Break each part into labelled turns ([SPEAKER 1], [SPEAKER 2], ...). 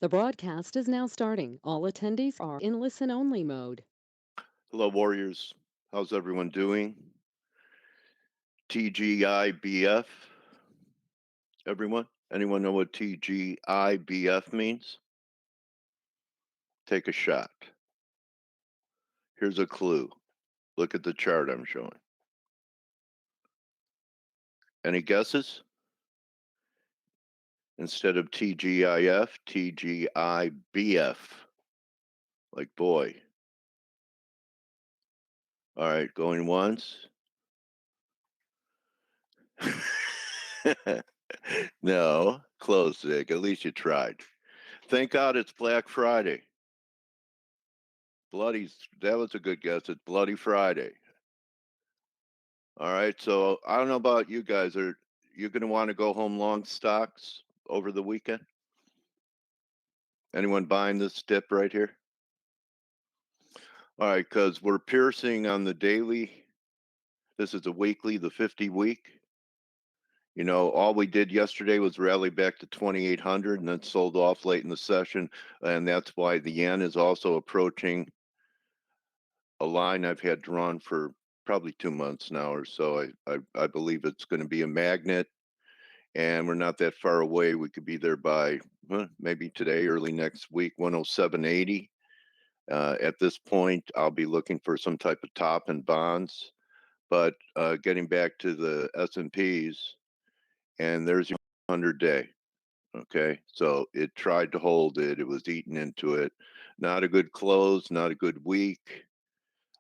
[SPEAKER 1] The broadcast is now starting. All attendees are in listen-only mode.
[SPEAKER 2] Hello, Warriors. How's everyone doing? TGIBF, everyone? Anyone know what TGIBF means? Take a shot. Here's a clue. Look at the chart I'm showing. Any guesses? Instead of TGIF, TGIBF, like boy. All right, going once. No, close, Vic. At least you tried. Thank God it's Black Friday. That was a good guess. It's Bloody Friday. All right. So I don't know about you guys. Are you going to want to go home long stocks over the weekend? Anyone buying this dip right here? All right, because we're piercing on the daily. This is a weekly, the 50 week. You know, all we did yesterday was rally back to 2,800 and then sold off late in the session. And that's why the yen is also approaching a line I've had drawn for probably 2 months now or so. I believe it's going to be a magnet, and we're not that far away. We could be there by maybe today, early next week, 107.80. At this point, I'll be looking for some type of top in bonds. But getting back to the S&Ps, and there's your 100-day. Okay, so it tried to hold it. It was eaten into it. Not a good close, not a good week.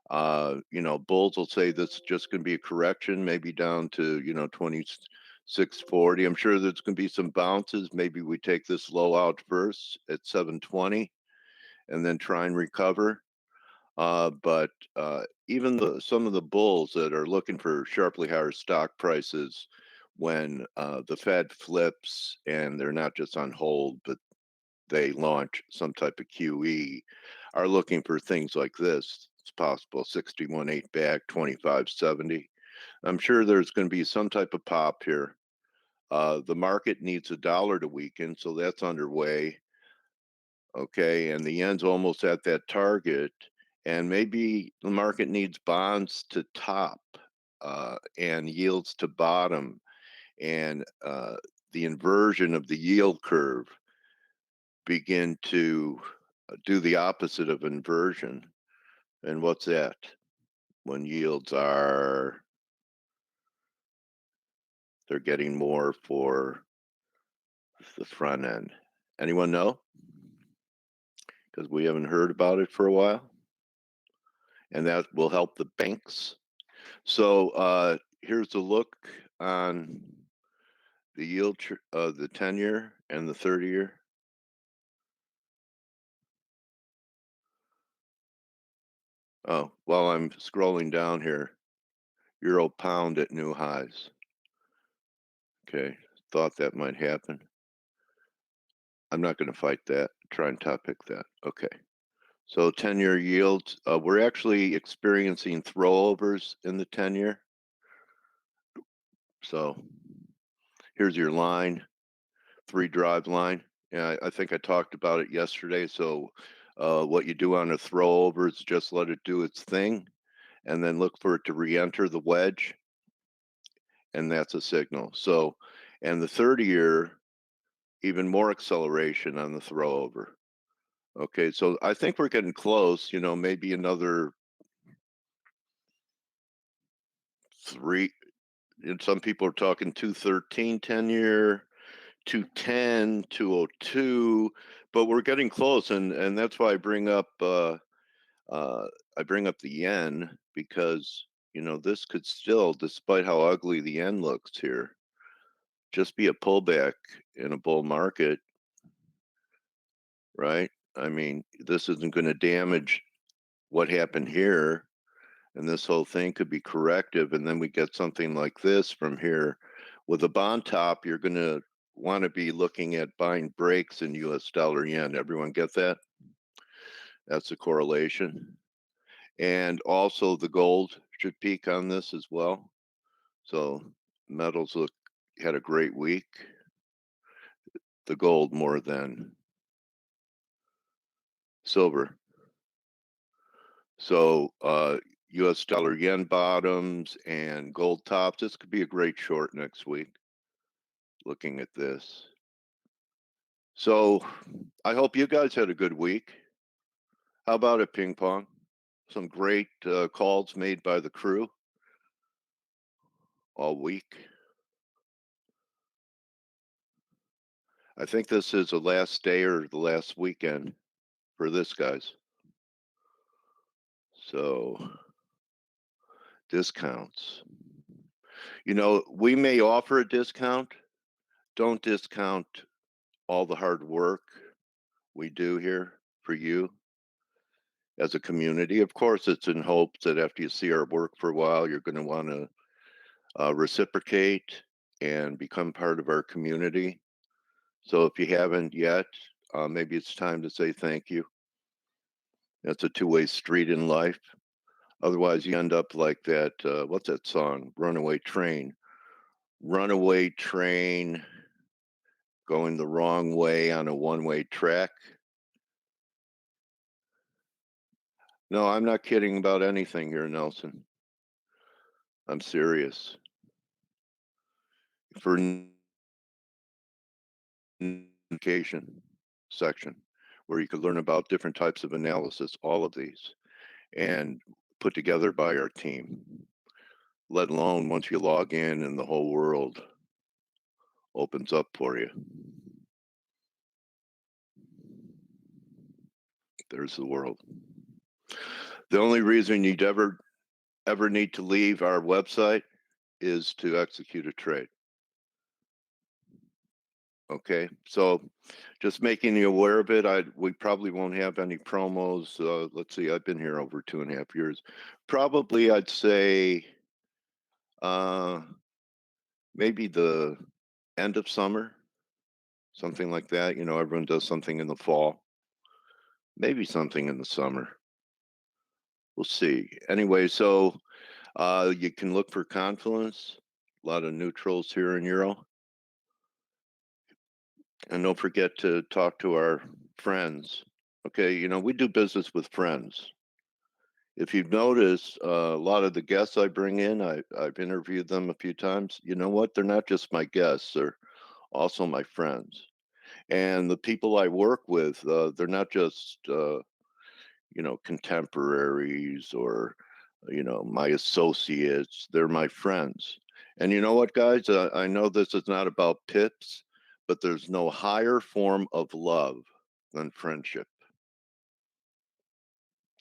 [SPEAKER 2] Bulls will say this is just going to be a correction, maybe down to 2640. I'm sure there's going to be some bounces. Maybe we take this low out first at 720 and then try and recover. But even some of the bulls that are looking for sharply higher stock prices when the Fed flips and they're not just on hold, but they launch some type of QE, are looking for things like this. It's possible 61.8 back, 25.70. I'm sure there's going to be some type of pop here. The market needs a dollar to weaken, so that's underway. Okay, and the yen's almost at that target, and maybe the market needs bonds to top and yields to bottom, and the inversion of the yield curve begin to do the opposite of inversion. And what's that? When yields are, they're getting more for the front end. Anyone know? Because we haven't heard about it for a while. And that will help the banks. So here's a look on the yield, the 10-year and the 30-year. Oh, while I'm scrolling down here, euro pound at new highs. Okay, thought that might happen. I'm not going to fight that. Try and top pick that. Okay. So 10-year yields, we're actually experiencing throwovers in the 10-year. So here's your line, 3 drive line. Yeah, I think I talked about it yesterday. So what you do on a throwover is just let it do its thing and then look for it to re-enter the wedge. And that's a signal. So, and the 30-year, even more acceleration on the throwover. Okay, so I think we're getting close, maybe another three. And some people are talking 213 10-year, 210, 202, but we're getting close, and that's why I bring up the yen, because this could still, despite how ugly the yen looks here, just be a pullback in a bull market, right? I mean, this isn't going to damage what happened here, and this whole thing could be corrective, and then we get something like this from here. With a bond top, you're going to want to be looking at buying breaks in US dollar yen. Everyone get that? That's a correlation. And also the gold should peak on this as well. So metals had a great week. The gold more than silver. So US dollar yen bottoms and gold tops. This could be a great short next week, looking at this. So I hope you guys had a good week. How about it, ping pong? Some great calls made by the crew all week. I think this is the last day or the last weekend for this, guys. So discounts. You know, we may offer a discount. Don't discount all the hard work we do here for you as a community. Of course, it's in hopes that after you see our work for a while, you're going to want to reciprocate and become part of our community. So if you haven't yet, maybe it's time to say thank you. That's a two-way street in life. Otherwise, you end up like that, what's that song? Runaway Train. Runaway train going the wrong way on a one-way track. No, I'm not kidding about anything here, Nelson. I'm serious. For communication section, where you could learn about different types of analysis, all of these, and put together by our team, let alone once you log in and the whole world opens up for you. There's the world. The only reason you'd ever need to leave our website is to execute a trade. Okay, so just making you aware of it. We probably won't have any promos. Let's see, I've been here over 2.5 years. Probably, I'd say maybe the end of summer, something like that. You know, everyone does something in the fall. Maybe something in the summer. We'll see. Anyway, so you can look for confluence. A lot of neutrals here in Euro. And don't forget to talk to our friends. Okay, you know, we do business with friends. If you've noticed, a lot of the guests I bring in, I've interviewed them a few times. You know what? They're not just my guests, they're also my friends. And the people I work with, they're not just, you know, contemporaries or, you know, my associates, they're my friends. And you know what, guys? I know this is not about pips, but there's no higher form of love than friendship.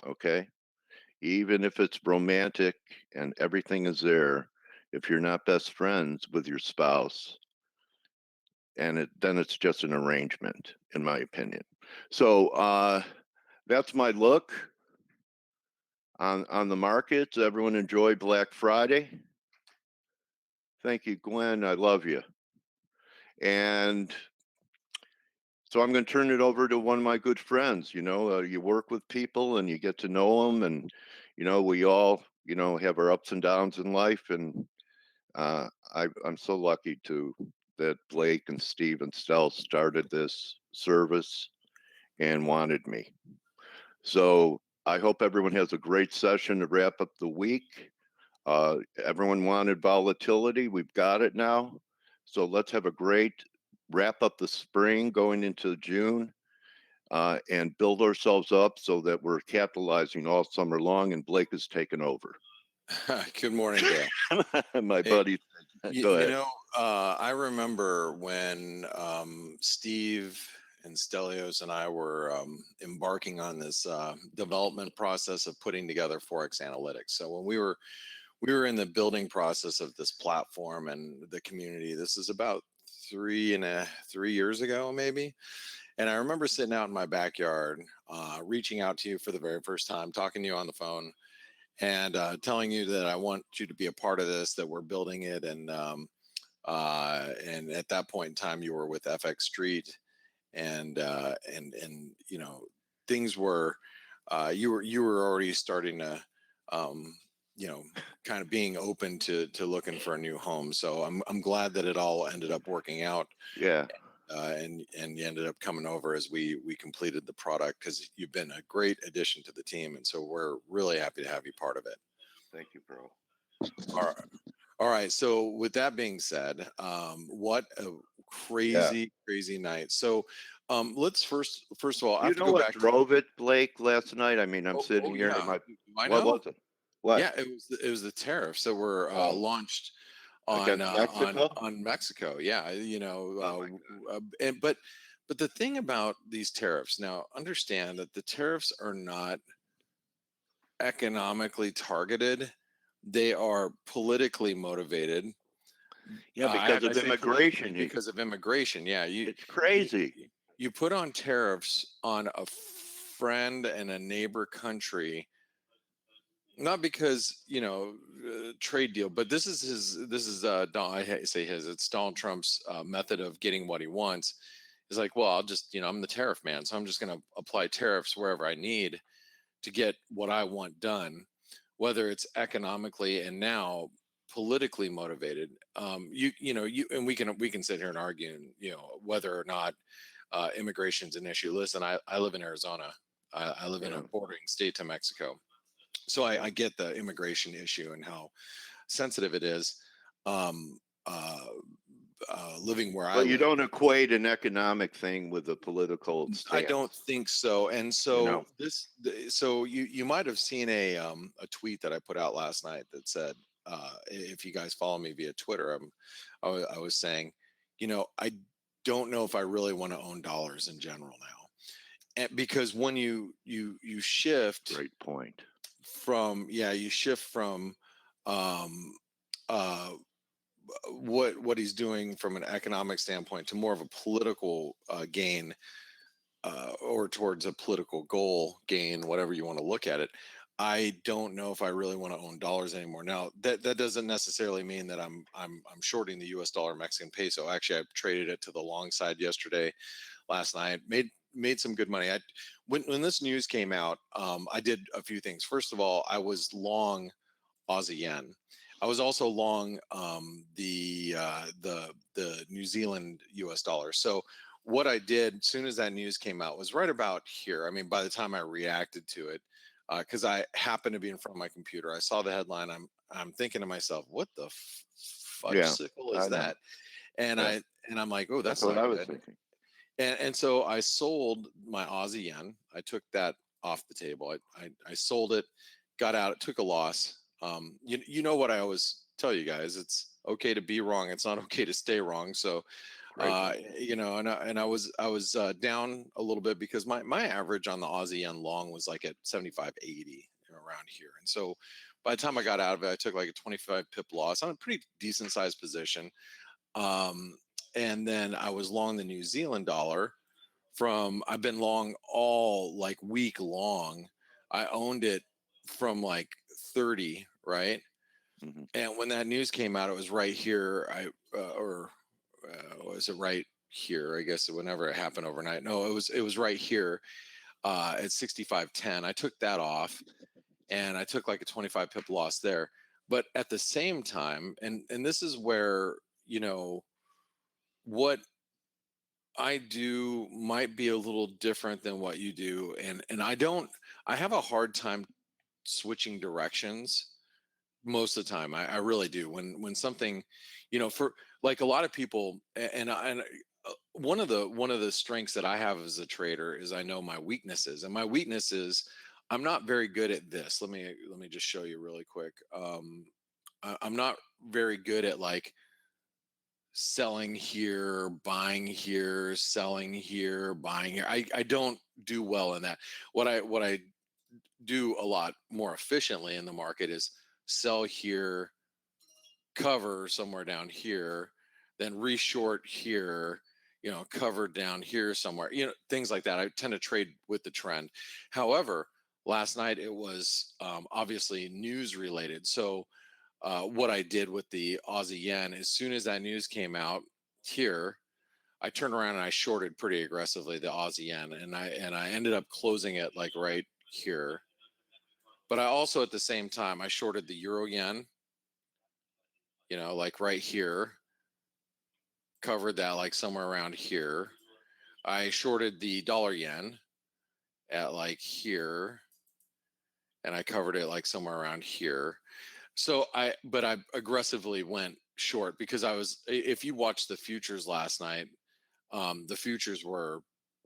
[SPEAKER 2] Okay? Even if it's romantic and everything is there, if you're not best friends with your spouse, and then it's just an arrangement, in my opinion. So that's my look on the markets. Everyone enjoy Black Friday. Thank you, Gwen. I love you. And so I'm going to turn it over to one of my good friends. You know, you work with people and you get to know them, and you know, we all, you know, have our ups and downs in life, and I'm so lucky that Blake and Steve and Stell started this service and wanted me. So I hope everyone has a great session to wrap up the week. Everyone wanted volatility. We've got it now. So let's have a great wrap up the spring going into June and build ourselves up so that we're capitalizing all summer long, and Blake is taking over.
[SPEAKER 3] Good morning, Dale.
[SPEAKER 2] My buddy. Go ahead.
[SPEAKER 3] You know, I remember when Steve and Stelios and I were embarking on this development process of putting together ForexAnalytix. So when we were in the building process of this platform and the community, this is about 3 years ago, maybe. And I remember sitting out in my backyard, reaching out to you for the very first time, talking to you on the phone, and telling you that I want you to be a part of this, that we're building it. And at that point in time, you were with FX Street, and you know, things were you were already starting to you know, kind of being open to looking for a new home. So I'm glad that it all ended up working out.
[SPEAKER 2] Yeah.
[SPEAKER 3] and you ended up coming over as we completed the product, because you've been a great addition to the team, and so we're really happy to have you part of it.
[SPEAKER 2] Thank you, bro.
[SPEAKER 3] All right. All right. So with that being said, what a crazy night. So let's first of all, I
[SPEAKER 2] You
[SPEAKER 3] have to
[SPEAKER 2] know
[SPEAKER 3] go
[SPEAKER 2] what
[SPEAKER 3] back.
[SPEAKER 2] drove it, Blake, last night? I mean, I'm sitting here
[SPEAKER 3] Yeah.
[SPEAKER 2] in my.
[SPEAKER 3] I
[SPEAKER 2] What
[SPEAKER 3] know.
[SPEAKER 2] was it? What?
[SPEAKER 3] Yeah, it was the tariffs that were launched
[SPEAKER 2] Against Mexico?
[SPEAKER 3] on Mexico. Yeah,
[SPEAKER 2] Oh my
[SPEAKER 3] but the thing about these tariffs, now understand that the tariffs are not economically targeted; they are politically motivated.
[SPEAKER 2] Yeah, because
[SPEAKER 3] I
[SPEAKER 2] of
[SPEAKER 3] say politically
[SPEAKER 2] immigration.
[SPEAKER 3] because of immigration. Yeah,
[SPEAKER 2] It's crazy.
[SPEAKER 3] you put on tariffs on a friend and a neighbor country, not because trade deal, but this is say his, it's Donald Trump's method of getting what he wants. Is like, well, I'll just, I'm the tariff man, so I'm just going to apply tariffs wherever I need to get what I want done, whether it's economically and now politically motivated. You and we can sit here and argue, whether or not immigration is an issue. Listen, I live in Arizona. I live in a bordering state to Mexico, so I get the immigration issue and how sensitive it is. Um, uh, Living where I
[SPEAKER 2] But you
[SPEAKER 3] live,
[SPEAKER 2] don't equate an economic thing with a political
[SPEAKER 3] I don't
[SPEAKER 2] stance.
[SPEAKER 3] think so. And
[SPEAKER 2] You
[SPEAKER 3] so
[SPEAKER 2] know,
[SPEAKER 3] so you might have seen a tweet that I put out last night that said, if you guys follow me via Twitter, I was saying, I don't know if I really want to own dollars in general now, and because when you shift
[SPEAKER 2] great point.
[SPEAKER 3] from, you shift from um uh what he's doing from an economic standpoint to more of a political gain, or towards a political goal gain, whatever you want to look at it. I don't know if I really want to own dollars anymore. Now that doesn't necessarily mean that I'm shorting the US dollar Mexican peso. Actually, I traded it to the long side yesterday, last night, made some good money. When this news came out, I did a few things. First of all, I was long Aussie yen. I was also long the New Zealand US dollar. So what I did as soon as that news came out was right about here. I mean, by the time I reacted to it, because I happened to be in front of my computer, I saw the headline. I'm thinking to myself, what the fudge
[SPEAKER 2] Yeah,
[SPEAKER 3] sickle
[SPEAKER 2] I
[SPEAKER 3] is
[SPEAKER 2] know.
[SPEAKER 3] that? And
[SPEAKER 2] Yeah,
[SPEAKER 3] I'm like, oh,
[SPEAKER 2] that's
[SPEAKER 3] that's
[SPEAKER 2] what
[SPEAKER 3] not
[SPEAKER 2] I was
[SPEAKER 3] good.
[SPEAKER 2] thinking.
[SPEAKER 3] And so I sold my Aussie yen. I took that off the table. I sold it, got out. It took a loss. You know what I always tell you guys? It's okay to be wrong. It's not okay to stay wrong. So,
[SPEAKER 2] Great point.
[SPEAKER 3] I was down a little bit because my average on the Aussie yen long was like at 75.80 around here. And so by the time I got out of it, I took like a 25 pip loss on a pretty decent sized position. Um, and then I was long the New Zealand dollar. I've been long all like week long. I owned it from like 30, right?
[SPEAKER 2] Hmm.
[SPEAKER 3] And when that news came out, it was right here. Or was it right here? I guess whenever it happened overnight. No, it was right here at 65.10. I took that off, and I took like a 25 pip loss there. But at the same time, and this is where, what I do might be a little different than what you do, and I have a hard time switching directions most of the time. I really do. When something, for like a lot of people, and one of the strengths that I have as a trader is I know my weaknesses, and my weakness is I'm not very good at this. Let me just show you really quick. I'm not very good at like selling here, buying here, selling here, buying here. I don't do well in that. What I do a lot more efficiently in the market is sell here, cover somewhere down here, then reshort here, cover down here somewhere, things like that. I tend to trade with the trend. However, last night it was obviously news related. So what I did with the Aussie yen, as soon as that news came out here, I turned around and I shorted pretty aggressively the Aussie yen, and I ended up closing it like right here. But I also at the same time I shorted the euro yen, like right here. covered that like somewhere around here. I shorted the dollar yen at like here, and I covered it like somewhere around here. So but I aggressively went short because if you watched the futures last night, the futures were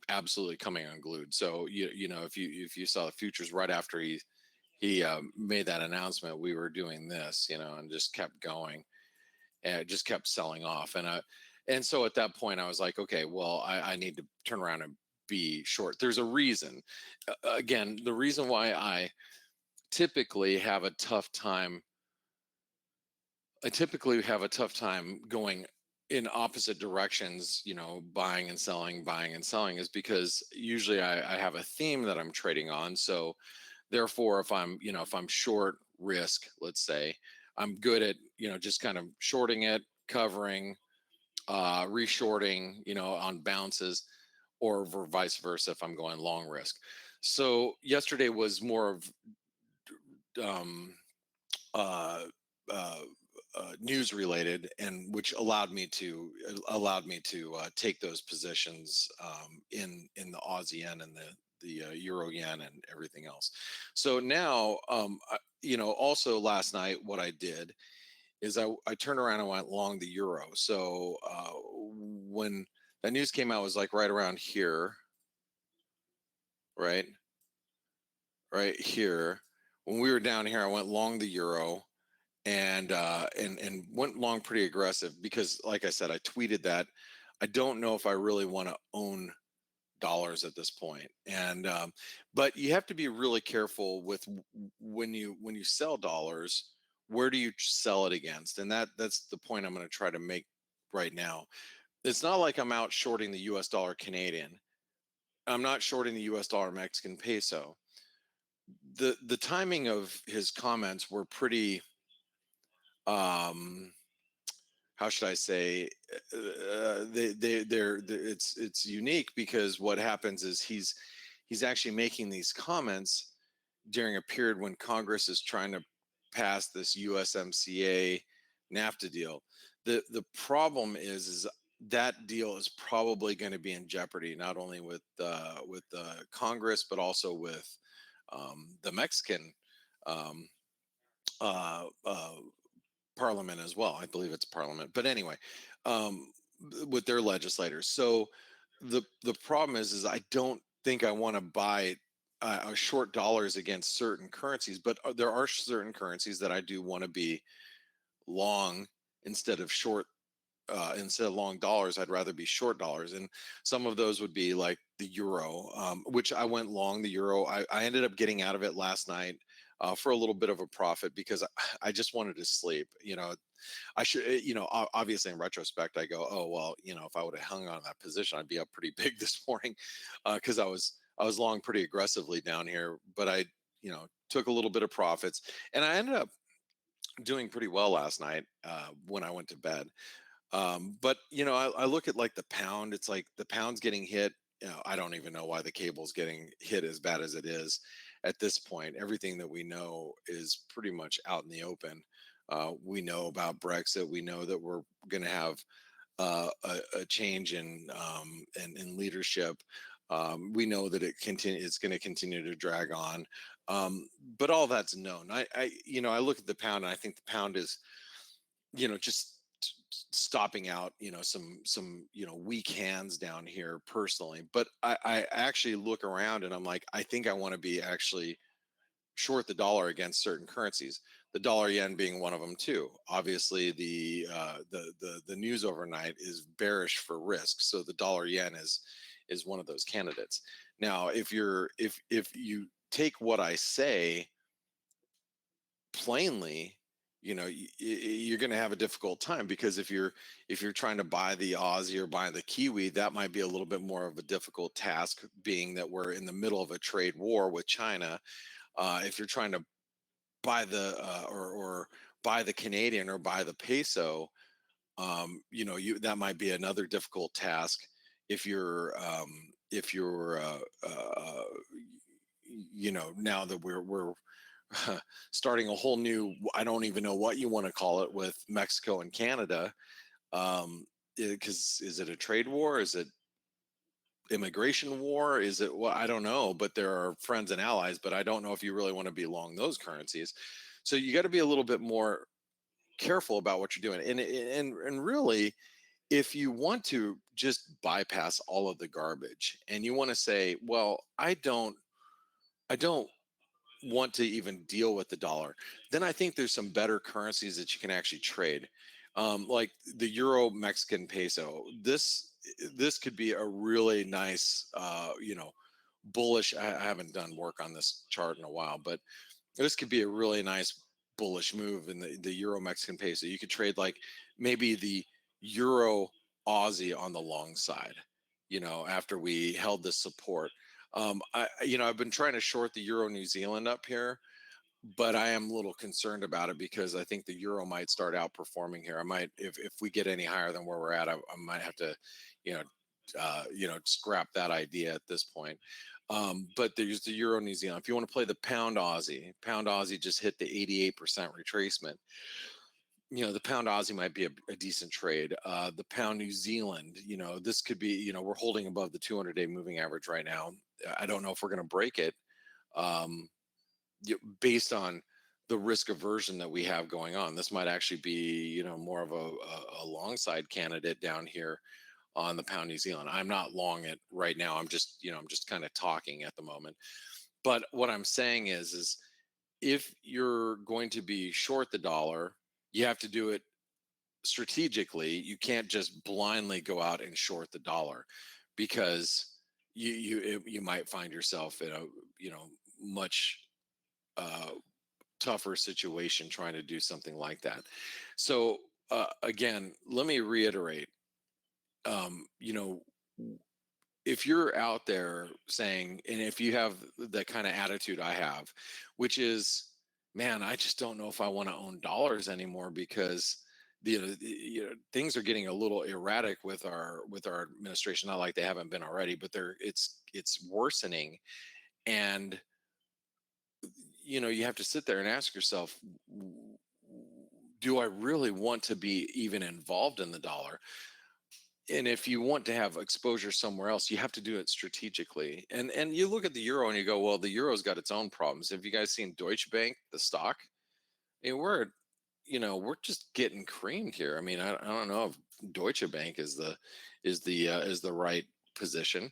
[SPEAKER 3] absolutely coming unglued. So if you saw the futures right after he made that announcement, we were doing this, and just kept going, and it just kept selling off. And so at that point I was like, okay, well, I need to turn around and be short. There's a reason. Again, the reason why I typically have a tough time going in opposite directions, buying and selling, is because usually I have a theme that I'm trading on. So therefore, if I'm short risk, let's say, I'm good at, just kind of shorting it, covering, reshorting, on bounces, or vice versa if I'm going long risk. So yesterday was more of um, uh, uh, news related, and which allowed me to take those positions in the Aussie yen and the euro yen and everything else. So now, also last night, what I did is I turned around and went long the euro. So when that news came out, it was like right around here, right here. When we were down here, I went long the euro, and went long pretty aggressive because, like I said, I tweeted that I don't know if I really want to own dollars at this point. And but you have to be really careful with when you sell dollars, where do you sell it against? And that's the point I'm going to try to make right now. It's not like I'm out shorting the US dollar Canadian. I'm not shorting the US dollar Mexican peso. The timing of his comments were pretty, um how should I say, it's unique, because what happens is he's actually making these comments during a period when Congress is trying to pass this USMCA NAFTA deal. The problem is that deal is probably going to be in jeopardy, not only with Congress, but also with the Mexican um, uh, parliament as well. I believe it's parliament, but anyway, um, with their legislators. So the problem is I don't think I want to buy short dollars against certain currencies, but there are certain currencies that I do want to be long instead of short. Instead of long dollars, I'd rather be short dollars, and some of those would be like the euro, which I went long the euro. I ended up getting out of it last night for a little bit of a profit because I just wanted to sleep. I should, obviously in retrospect, I go, oh, well, if I would have hung on that position, I'd be up pretty big this morning, because I was long pretty aggressively down here, but I, took a little bit of profits, and I ended up doing pretty well last night when I went to bed. But I look at like the pound. It's like the pound's getting hit. I don't even know why the cable's getting hit as bad as it is at this point. Everything that we know is pretty much out in the open. We know about Brexit. We know that we're going to have a change in leadership. We know that it's going to continue to drag on. But all that's known. I look at the pound, and I think the pound is, just stopping out, some weak hands down here personally. But I actually look around and I'm like, I think I want to be actually short the dollar against certain currencies, the dollar yen being one of them too. Obviously the news overnight is bearish for risk, so the dollar yen is one of those candidates. Now if you take what I say plainly, you're going to have a difficult time, because if you're trying to buy the Aussie or buy the Kiwi, that might be a little bit more of a difficult task, being that we're in the middle of a trade war with China. If you're trying to buy or buy the Canadian or buy the peso, that might be another difficult task. If you're now that we're starting a whole new, I don't even know what you want to call it, with Mexico and Canada. because is it a trade war? Is it immigration war? Is it, well, I don't know, but there are friends and allies, but I don't know if you really want to be long those currencies. So you got to be a little bit more careful about what you're doing. And really, if you want to just bypass all of the garbage and you want to say, well, I don't want to even deal with the dollar, then I think there's some better currencies that you can actually trade, like the Euro Mexican peso. This could be a really nice, bullish. I haven't done work on this chart in a while, but this could be a really nice bullish move in the Euro Mexican peso. You could trade like maybe the Euro Aussie on the long side, after we held this support. I've been trying to short the Euro New Zealand up here, but I am a little concerned about it because I think the Euro might start outperforming here. I might, if we get any higher than where we're at, I might have to, scrap that idea at this point. But there's the Euro New Zealand. If you want to play the Pound Aussie just hit the 88% retracement. The Pound Aussie might be a decent trade. The Pound New Zealand, this could be, we're holding above the 200-day moving average right now. I don't know if we're going to break it, based on the risk aversion that we have going on. This might actually be, more of a long side candidate down here on the Pound New Zealand. I'm not long it right now. I'm just kind of talking at the moment. But what I'm saying is if you're going to be short the dollar, you have to do it strategically. You can't just blindly go out and short the dollar, because you might find yourself in a much tougher situation trying to do something like that. So again, let me reiterate. If you're out there saying, and if you have the kind of attitude I have, which is, man, I just don't know if I want to own dollars anymore because things are getting a little erratic with our administration. Not like they haven't been already, but it's worsening. And you have to sit there and ask yourself, do I really want to be even involved in the dollar? And if you want to have exposure somewhere else, you have to do it strategically. And you look at the euro and you go, well, the euro's got its own problems. Have you guys seen Deutsche Bank, the stock? We're just getting creamed here. I mean, I don't know if Deutsche Bank is the right position,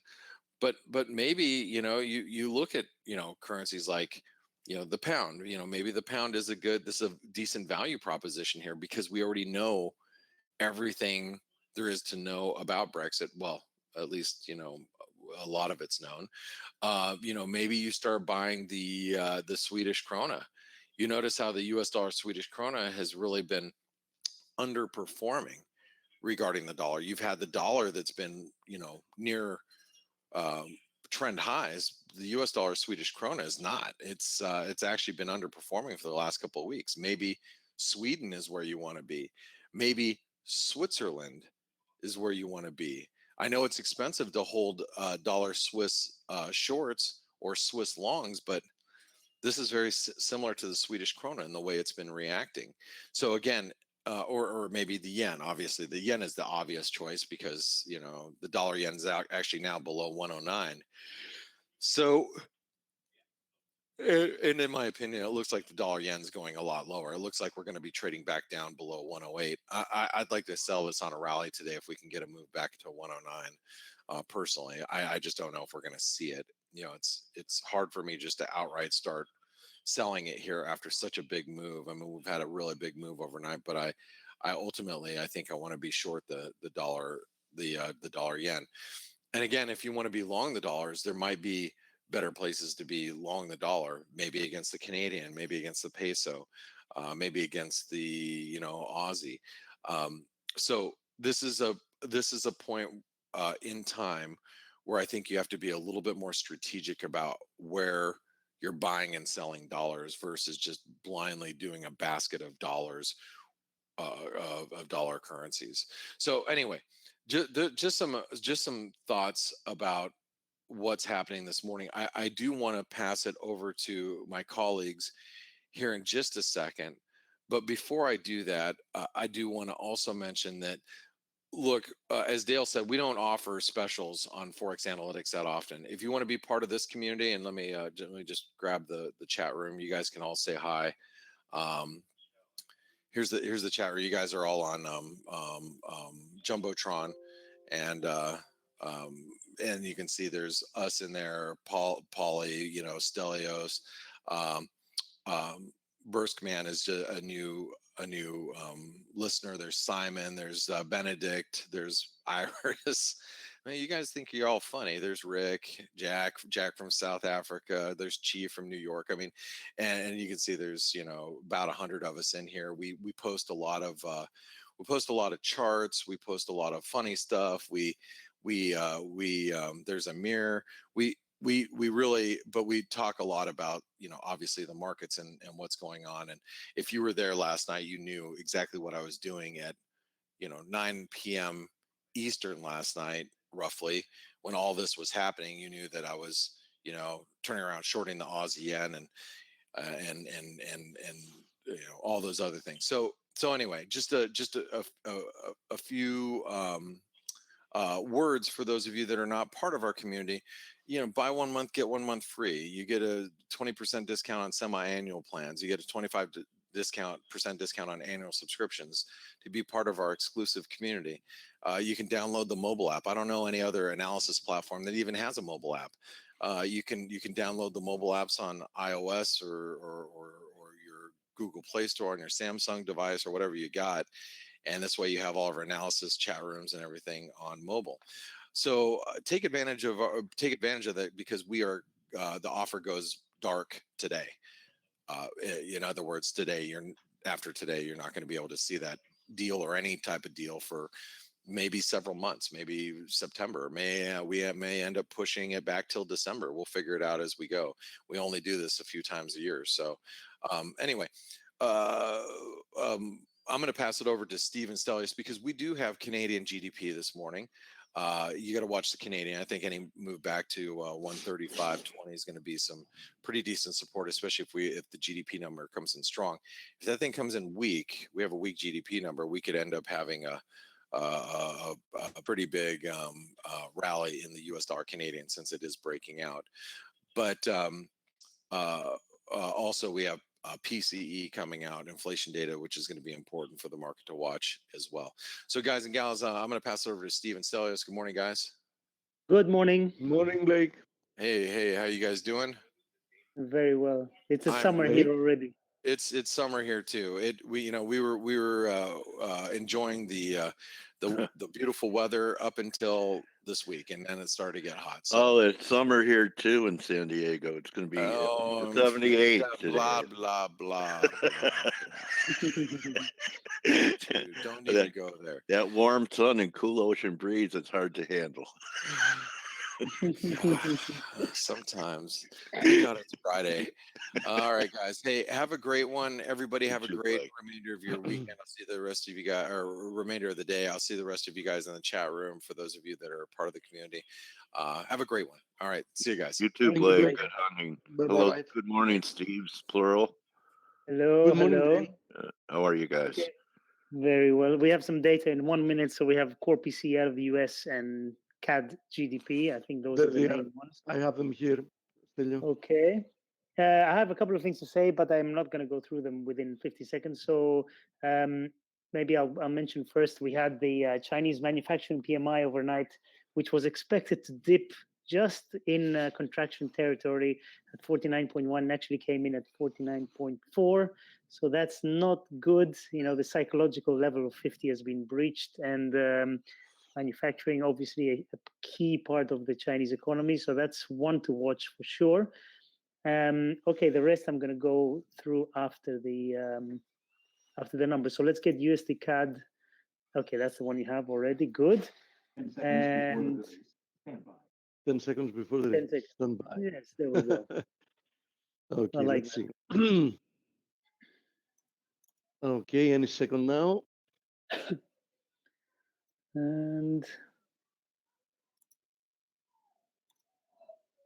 [SPEAKER 3] but maybe you look at currencies like the pound. Maybe the pound is this is a decent value proposition here because we already know everything there is to know about Brexit. Well, at least a lot of it's known. Maybe you start buying the Swedish krona. You notice how the U.S. dollar Swedish krona has really been underperforming regarding the dollar. You've had the dollar that's been near trend highs. The U.S. dollar Swedish krona is not. It's actually been underperforming for the last couple of weeks. Maybe Sweden is where you want to be. Maybe Switzerland is where you want to be. I know it's expensive to hold dollar Swiss shorts or Swiss longs, but this is very similar to the Swedish krona in the way it's been reacting. So again, or maybe the yen. Obviously, the yen is the obvious choice because the dollar yen is actually now below 109. So, and in my opinion, it looks like the dollar yen is going a lot lower. It looks like we're going to be trading back down below 108. I'd like to sell this on a rally today if we can get a move back to 109. Personally, I just don't know if we're going to see it. It's hard for me just to outright start selling it here after such a big move. I mean, we've had a really big move overnight, but I ultimately I think I want to be short the dollar, the dollar yen. And again, if you want to be long the dollars, there might be better places to be long the dollar, maybe against the Canadian, maybe against the peso, maybe against the Aussie. So this is a point in time where I think you have to be a little bit more strategic about where you're buying and selling dollars versus just blindly doing a basket of dollars, of dollar currencies. So anyway, just some thoughts about what's happening this morning. I do want to pass it over to my colleagues here in just a second. But before I do that, I do want to also mention that Look, as Dale said, we don't offer specials on ForexAnalytix that often. If you want to be part of this community, and let me just grab the chat room. You guys can all say hi. Um, here's the chat room. You guys are all on Jumbotron, and and you can see there's us in there, Polly, you know, Stelios, um, Burskman is just a new listener. There's Simon, there's Benedict, there's Iris. I mean, you guys think you're all funny. There's Rick, Jack from South Africa. There's Chi from New York. I mean, and you can see there's, you know, about 100 of us in here. We post a lot of charts. We post a lot of funny stuff. There's a mirror. We really, but we talk a lot about, you know, obviously the markets and what's going on. And if you were there last night, you knew exactly what I was doing at, you know, 9 p.m. Eastern last night, roughly, when all this was happening. You knew that I was, you know, turning around shorting the Aussie yen and you know, all those other things. So anyway, just a few words for those of you that are not part of our community. You know, buy 1 month, get 1 month free. You get a 20% discount on semi-annual plans. You get a 25% discount on annual subscriptions to be part of our exclusive community. You can download the mobile app. I don't know any other analysis platform that even has a mobile app. You can download the mobile apps on iOS or your Google Play Store on your Samsung device or whatever you got. And this way you have all of our analysis chat rooms and everything on mobile. So take advantage of that, because we are the offer goes dark today. In other words, after today, you're not going to be able to see that deal or any type of deal for maybe several months, maybe September. We may end up pushing it back till December. We'll figure it out as we go. We only do this a few times a year. So anyway, I'm going to pass it over to Stephen Stelios, because we do have Canadian GDP this morning. You got to watch the Canadian. I think any move back to 135.20 is going to be some pretty decent support, especially if the GDP number comes in strong. If that thing comes in weak, we have a weak GDP number, we could end up having a pretty big rally in the U.S. dollar Canadian, since it is breaking out. But also we have PCE coming out, inflation data, which is going to be important for the market to watch as well. So guys and gals, I'm going to pass it over to Stephen Stelios. Good morning, guys.
[SPEAKER 4] Good morning.
[SPEAKER 5] Morning, Blake.
[SPEAKER 3] Hey, how you guys doing?
[SPEAKER 4] Very well. It's a summer here already.
[SPEAKER 3] It's summer here too. We were enjoying the beautiful weather up until this week, and then it started to get hot. So.
[SPEAKER 2] Oh, it's summer here too in San Diego. It's going to be 78 today.
[SPEAKER 3] Blah blah blah. Dude, don't need to go there.
[SPEAKER 2] That warm sun and cool ocean breeze, it's hard to handle.
[SPEAKER 3] Sometimes. Thank God it's Friday. All right, guys. Hey, have a great one. Everybody have a great remainder of your weekend. I'll see the rest of you guys, or remainder of the day. I'll see the rest of you guys in the chat room, for those of you that are part of the community. Have a great one. All right. See you guys.
[SPEAKER 2] You too, Blake. Good hunting. Hello. Good morning, Steve's plural.
[SPEAKER 4] Hello.
[SPEAKER 5] Good morning.
[SPEAKER 2] How are you guys?
[SPEAKER 4] Okay. Very well. We have some data in 1 minute. So we have core PCE out of the US and CAD GDP. I think those are the main ones.
[SPEAKER 5] I have them here.
[SPEAKER 4] Okay. I have a couple of things to say, but I'm not going to go through them within 50 seconds. So maybe I'll mention first, we had the Chinese manufacturing PMI overnight, which was expected to dip just in contraction territory at 49.1, actually came in at 49.4. So that's not good. You know, the psychological level of 50 has been breached, and manufacturing, obviously a key part of the Chinese economy. So that's one to watch for sure. Okay, the rest I'm going to go through after the numbers. So let's get USD CAD. Okay, that's the one you have already. Good. 10
[SPEAKER 5] seconds before the standby.
[SPEAKER 4] Yes, there we go.
[SPEAKER 5] Okay, let's see. Okay, any second now.
[SPEAKER 4] And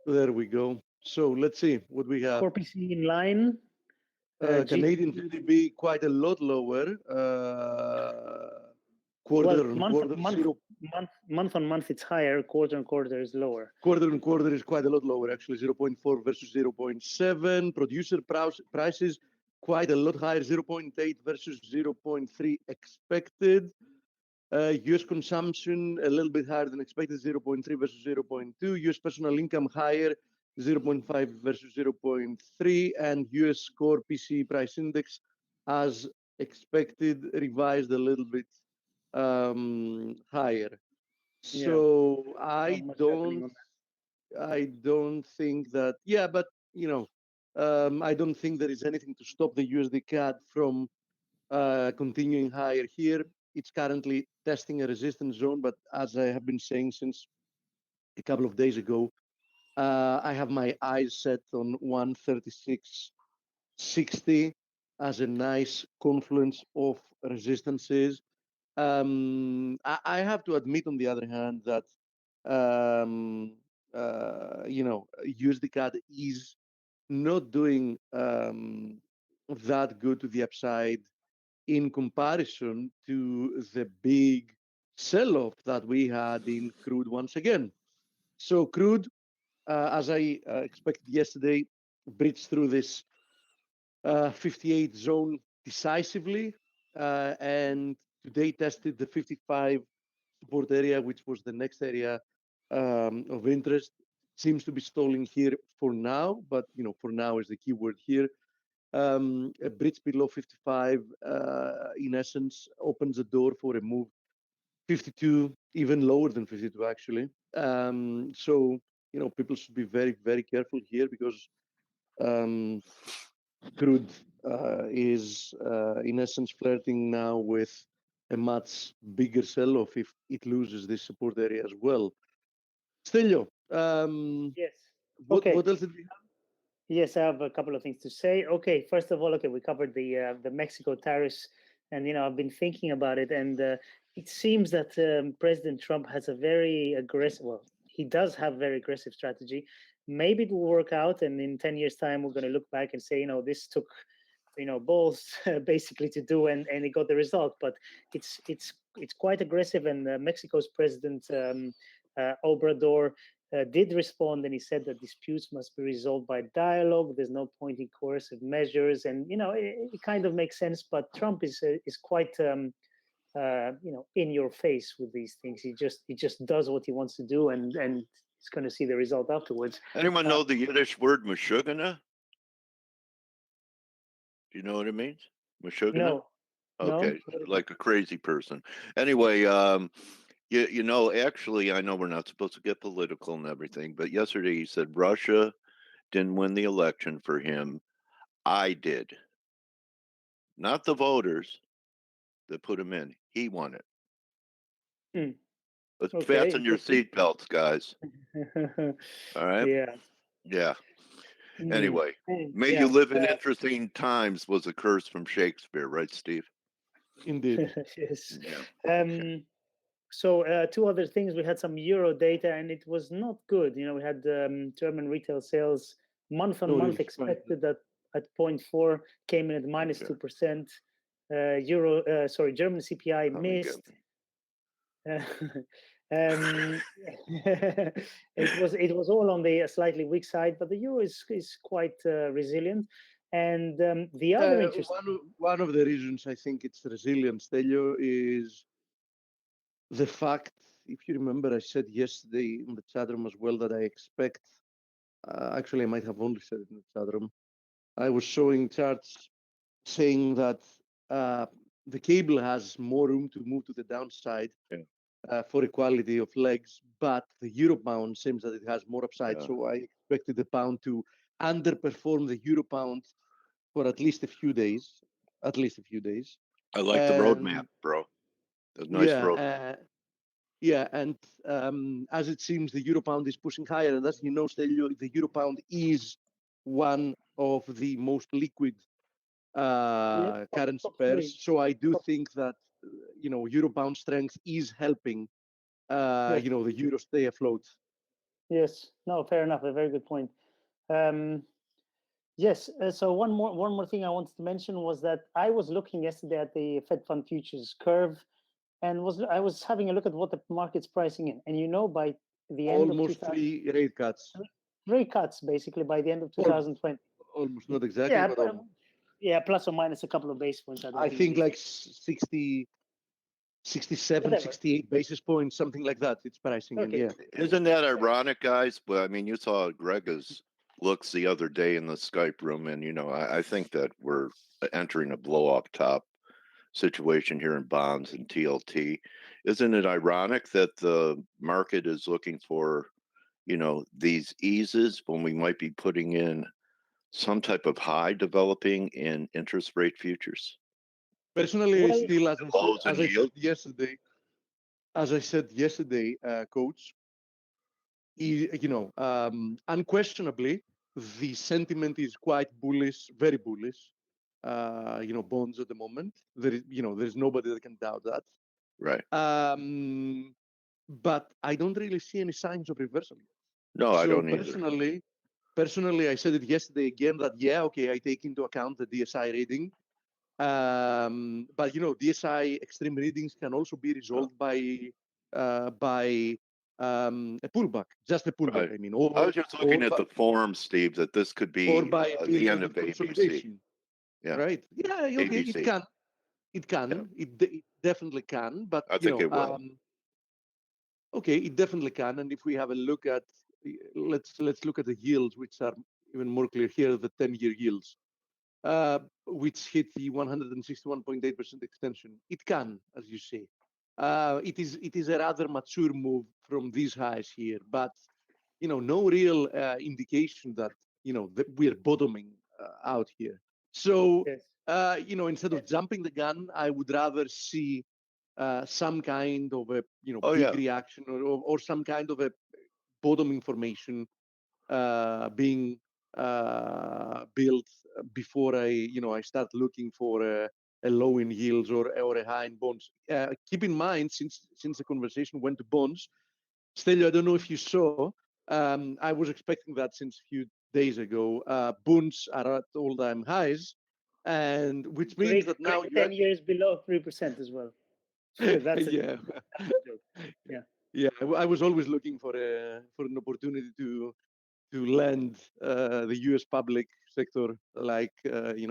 [SPEAKER 5] there we go. So let's see what we have.
[SPEAKER 4] Core PCE in line.
[SPEAKER 5] Canadian GDP quite a lot lower. Quarter
[SPEAKER 4] well,
[SPEAKER 5] on
[SPEAKER 4] month,
[SPEAKER 5] quarter,
[SPEAKER 4] month, month on month, it's higher. Quarter on quarter is lower.
[SPEAKER 5] Quarter on quarter is quite a lot lower, actually, 0.4 versus 0.7. Producer prices quite a lot higher, 0.8 versus 0.3 expected. US consumption a little bit higher than expected, 0.3 versus 0.2. US personal income higher, 0.5 versus 0.3. And US core PCE price index, as expected, revised a little bit higher. So I don't think that, but I don't think there is anything to stop the USD CAD from continuing higher here. It's currently testing a resistance zone, but as I have been saying since a couple of days ago, I have my eyes set on 136.60 as a nice confluence of resistances. I have to admit, on the other hand, that USD CAD is not doing that good to the upside in comparison to the big sell-off that we had in crude once again. So crude, as I expected yesterday, breached through this 58 zone decisively, and today tested the 55 support area, which was the next area of interest. Seems to be stalling here for now, but for now is the key word here. A bridge below 55, in essence, opens the door for a move 52, even lower than 52 actually. So people should be very, very careful here, because crude is in essence flirting now with a much bigger sell-off if it loses this support area as well. Stelio,
[SPEAKER 4] Yes.
[SPEAKER 5] what
[SPEAKER 4] Okay.
[SPEAKER 5] else did we have?
[SPEAKER 4] Yes, I have a couple of things to say. Okay, first of all, we covered the Mexico tariffs, and I've been thinking about it, and it seems that President Trump has a very aggressive. Well, he does have a very aggressive strategy. Maybe it will work out, and in 10 years' time, we're going to look back and say, this took, balls basically to do, and it got the result. But it's quite aggressive, and Mexico's President Obrador did respond, and he said that disputes must be resolved by dialogue. There's no point in coercive measures, and it kind of makes sense. But Trump is quite in your face with these things. He just does what he wants to do, and he's going to see the result afterwards.
[SPEAKER 2] Anyone know the Yiddish word mashugana? Do you know what it means? Mashugana?
[SPEAKER 4] No.
[SPEAKER 2] Okay,
[SPEAKER 4] No?
[SPEAKER 2] like a crazy person. Anyway, actually, I know we're not supposed to get political and everything, but yesterday he said Russia didn't win the election for him. I did. Not the voters that put him in. He won it. Let's fasten your seatbelts, guys. All right? Yeah. Anyway, may you live in interesting times was a curse from Shakespeare, right, Steve?
[SPEAKER 5] Indeed.
[SPEAKER 4] Yes.
[SPEAKER 2] Yeah.
[SPEAKER 4] So two other things. We had some euro data, and it was not good. We had German retail sales month on month expected at 0.4, came in at minus 2%. German CPI missed. It was all on the slightly weak side, but the euro is quite resilient. And the other interesting
[SPEAKER 5] one of the reasons I think it's resilient, Stelio, is the fact, if you remember, I said yesterday in the chat room as well that I expect, actually I might have only said it in the chat room, I was showing charts saying that the cable has more room to move to the downside for equality of legs, but the euro pound seems that it has more upside. So I expected the pound to underperform the euro pound for at least a few days. I like the roadmap,
[SPEAKER 2] bro. That's nice roadmap.
[SPEAKER 5] And as it seems, the euro pound is pushing higher, and as you know, the euro pound is one of the most liquid currency pairs. So I do think that euro pound strength is helping the euro stay afloat.
[SPEAKER 4] Yes. No, fair enough. A very good point. Yes. So one more thing I wanted to mention was that I was looking yesterday at the Fed Fund futures curve, and I was having a look at what the market's pricing in, and by the end of
[SPEAKER 5] Almost
[SPEAKER 4] 2000,
[SPEAKER 5] 3 rate cuts.
[SPEAKER 4] rate cuts basically by the end of 2020.
[SPEAKER 5] Almost, not exactly,
[SPEAKER 4] Yeah,
[SPEAKER 5] but almost.
[SPEAKER 4] yeah, plus or minus a couple of basis points.
[SPEAKER 5] I think like 60, 67,
[SPEAKER 4] Whatever.
[SPEAKER 5] 68 basis points, something like that. It's pricing in,
[SPEAKER 4] Okay.
[SPEAKER 5] yeah.
[SPEAKER 2] Isn't that ironic, guys? But I mean, you saw Greg's looks the other day in the Skype room, and I think that we're entering a blow-off top situation here in bonds and TLT. Isn't it ironic that the market is looking for, these eases when we might be putting in some type of high developing in interest rate futures?
[SPEAKER 5] Personally, I
[SPEAKER 4] Well,
[SPEAKER 5] still,
[SPEAKER 2] Lows and
[SPEAKER 5] as I
[SPEAKER 2] yield?
[SPEAKER 5] said yesterday, coach, unquestionably, the sentiment is quite bullish, very bullish. Bonds at the moment. There's nobody that can doubt that.
[SPEAKER 2] Right.
[SPEAKER 5] But I don't really see any signs of reversal yet.
[SPEAKER 2] No, I
[SPEAKER 5] So
[SPEAKER 2] don't either.
[SPEAKER 5] personally, I said it yesterday again that I take into account the DSI reading. But DSI extreme readings can also be resolved by a pullback, just a pullback.
[SPEAKER 2] Right.
[SPEAKER 5] I mean,
[SPEAKER 2] I was just looking at the form, Steve, that this could
[SPEAKER 5] or
[SPEAKER 2] be
[SPEAKER 5] by a
[SPEAKER 2] the
[SPEAKER 5] period
[SPEAKER 2] end
[SPEAKER 5] of
[SPEAKER 2] of ABC.
[SPEAKER 5] consolidation.
[SPEAKER 2] Yeah.
[SPEAKER 5] Right. Yeah. Okay.
[SPEAKER 2] ABC.
[SPEAKER 5] It can.
[SPEAKER 2] Yeah.
[SPEAKER 5] It definitely can. But
[SPEAKER 2] I think it will.
[SPEAKER 5] okay, it definitely can. And if we have a look at, let's look at the yields, which are even more clear here, the 10-year yields, which hit the 161.8% extension. It can, as you say. It is a rather mature move from these highs here, but no real indication that that we're bottoming out here. So
[SPEAKER 4] yes.
[SPEAKER 5] Instead of jumping the gun, I would rather see some kind of a big reaction or some kind of a bottoming formation being built before I start looking for a low in yields or a high in bonds. Keep in mind, since the conversation went to bonds, Stelio, I don't know if you saw, I was expecting that since a few days ago. Bonds are at all-time highs, and which means that now
[SPEAKER 4] 10 years below 3% as well. That's
[SPEAKER 5] yeah. Yeah, I was always looking for an opportunity to lend the U.S. public sector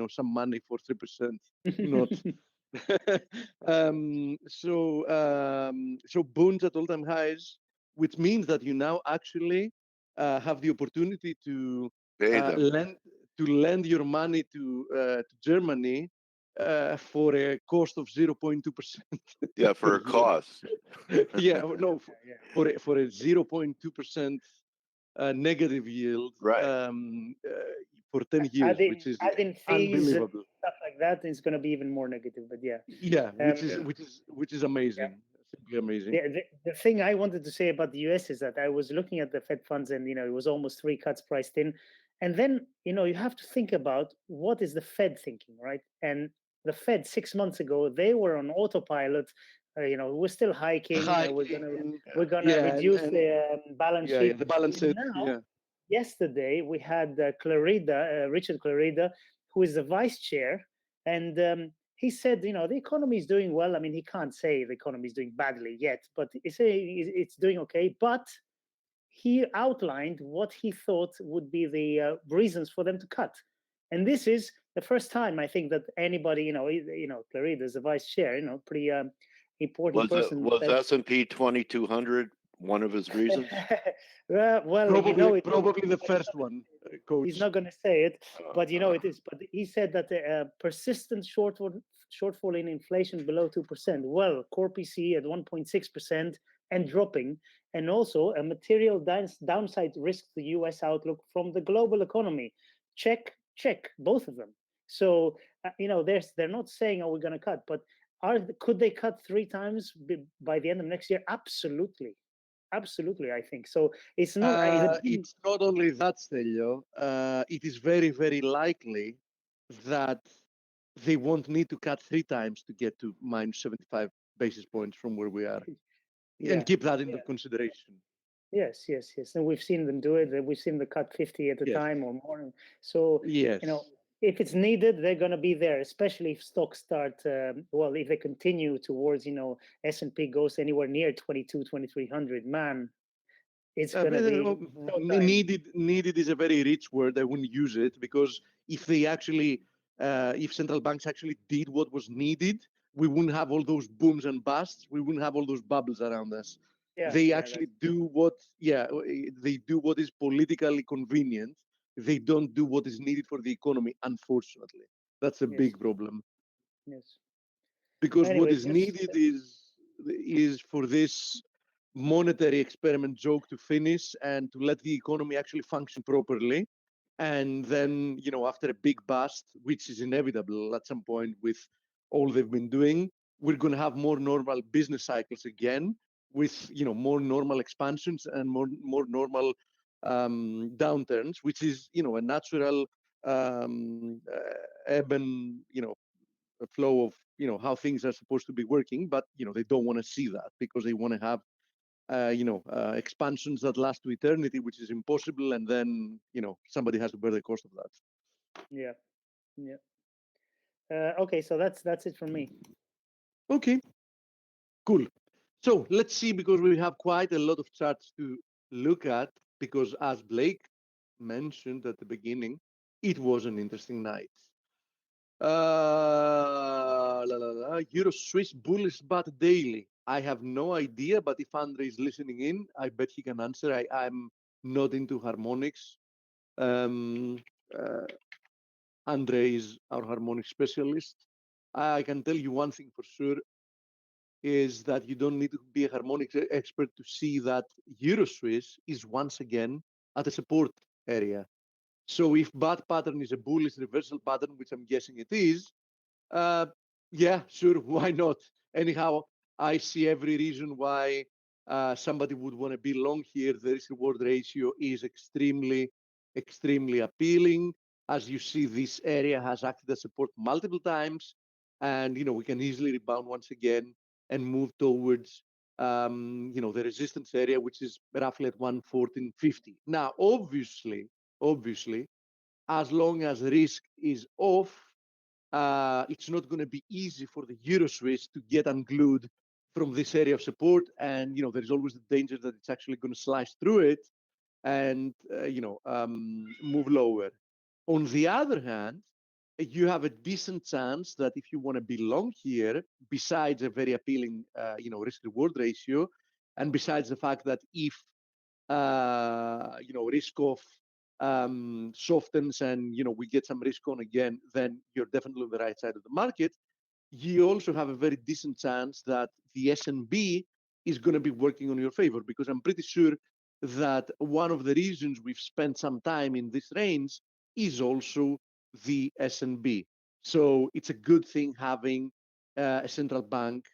[SPEAKER 5] some money for 3%, not. So bonds at all-time highs, which means that you now actually have the opportunity to lend your money to Germany for a cost of 0.2%.
[SPEAKER 2] Yeah, for a cost.
[SPEAKER 5] Yeah, no, for a 0.2% negative yield,
[SPEAKER 2] right?
[SPEAKER 5] For 10 years, which is
[SPEAKER 4] adding fees,
[SPEAKER 5] unbelievable.
[SPEAKER 4] Stuff like that is going to be even more negative. But yeah,
[SPEAKER 5] which is amazing, simply amazing.
[SPEAKER 4] Yeah, the thing I wanted to say about the US is that I was looking at the Fed funds, and it was almost 3 cuts priced in, and then you have to think about what is the Fed thinking, right? And the Fed 6 months ago, they were on autopilot. We're still hiking. We're gonna reduce the balance sheet.
[SPEAKER 5] Yeah, the balance sheet.
[SPEAKER 4] Now, yesterday we had Richard Clarida, who is the vice chair, and he said, the economy is doing well. I mean, he can't say the economy is doing badly yet, but it's doing okay. But he outlined what he thought would be the reasons for them to cut. And this is the first time, I think, that anybody, Clarida is the vice chair, pretty important person.
[SPEAKER 2] Was S&P 2200 one of his reasons?
[SPEAKER 5] Probably the first one, Coach.
[SPEAKER 4] He's not going to say it, but it is. But he said that the persistent shortfall in inflation below 2%. Well, core PCE at 1.6% and dropping, and also a material downside risk to the U.S. outlook from the global economy. Check, both of them. So they're not saying, "Oh, we're going to cut," but could they cut 3 times by the end of next year? Absolutely. I think so. It's not.
[SPEAKER 5] It's not only that, Stelio. It is very, very likely that they won't need to cut 3 times to get to minus 75 basis points from where we are, and keep that into consideration.
[SPEAKER 4] Yes. And we've seen them do it. We've seen them cut 50 at a time or more. So
[SPEAKER 5] yes.
[SPEAKER 4] if it's needed, they're going to be there, especially if stocks start, well, if they continue towards, S&P goes anywhere near 22,2300, man, it's going to be showtime.
[SPEAKER 5] Needed is a very rich word. I wouldn't use it, because if they actually, if central banks actually did what was needed, we wouldn't have all those booms and busts. We wouldn't have all those bubbles around us. They actually do they do what is politically convenient. They don't do what is needed for the economy, unfortunately. That's a big problem.
[SPEAKER 4] Yes.
[SPEAKER 5] Because what
[SPEAKER 4] Anyway,
[SPEAKER 5] is needed is for this monetary experiment joke to finish and to let the economy actually function properly. And then, after a big bust, which is inevitable at some point with all they've been doing, we're going to have more normal business cycles again, with more normal expansions and more normal downturns, which is a natural ebb and a flow of how things are supposed to be working. But they don't want to see that, because they want to have expansions that last to eternity, which is impossible, and then somebody has to bear the cost of that.
[SPEAKER 4] Yeah. Okay, so that's it from me.
[SPEAKER 5] Okay, cool. So let's see, because we have quite a lot of charts to look at, because as Blake mentioned at the beginning, it was an interesting night. Euro Swiss bullish but daily. I have no idea, but if Andre is listening in, I bet he can answer. I'm not into harmonics. Um, Andre is our harmonic specialist. I can tell you one thing for sure, is that you don't need to be a harmonics expert to see that Euro Swiss is once again at a support area. So if bat pattern is a bullish reversal pattern, which I'm guessing it is, yeah, sure, why not? Anyhow, I see every reason why somebody would want to be long here. The risk-reward ratio is extremely, extremely appealing. As you see, this area has acted as support multiple times, and we can easily rebound once again and move towards the resistance area, which is roughly at 114.50. Now, obviously, as long as risk is off, it's not going to be easy for the Euro Swiss to get unglued from this area of support. And, there's always the danger that it's actually going to slice through it and, move lower. On the other hand, you have a decent chance that if you want to be long here, besides a very appealing, risk-reward ratio, and besides the fact that if risk off softens and we get some risk on again, then you're definitely on the right side of the market. You also have a very decent chance that the S&B is going to be working on your favor, because I'm pretty sure that one of the reasons we've spent some time in this range is also the S&B. So it's a good thing having a central bank,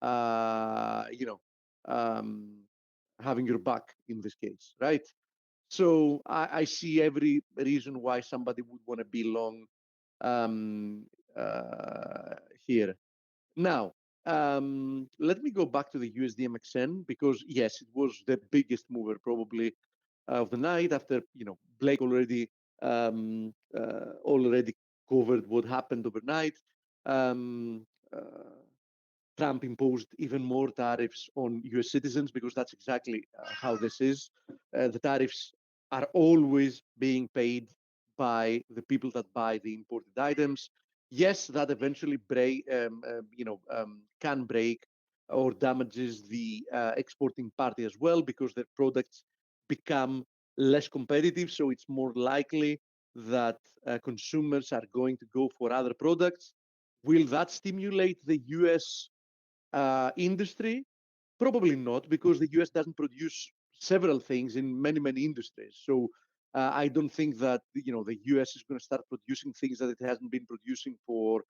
[SPEAKER 5] having your back in this case, right? So I see every reason why somebody would want to be long here. Now, let me go back to the USD/MXN, because yes, it was the biggest mover probably of the night, after Blake already covered what happened overnight. Um, uh, Trump imposed even more tariffs on US citizens, because that's exactly how this is. The tariffs are always being paid by the people that buy the imported items. Yes, that eventually can break or damages the exporting party as well, because their products become less competitive. So it's more likely that consumers are going to go for other products. Will that stimulate the US industry? Probably not, because the US doesn't produce several things in many industries. So I don't think that the US is going to start producing things that it hasn't been producing for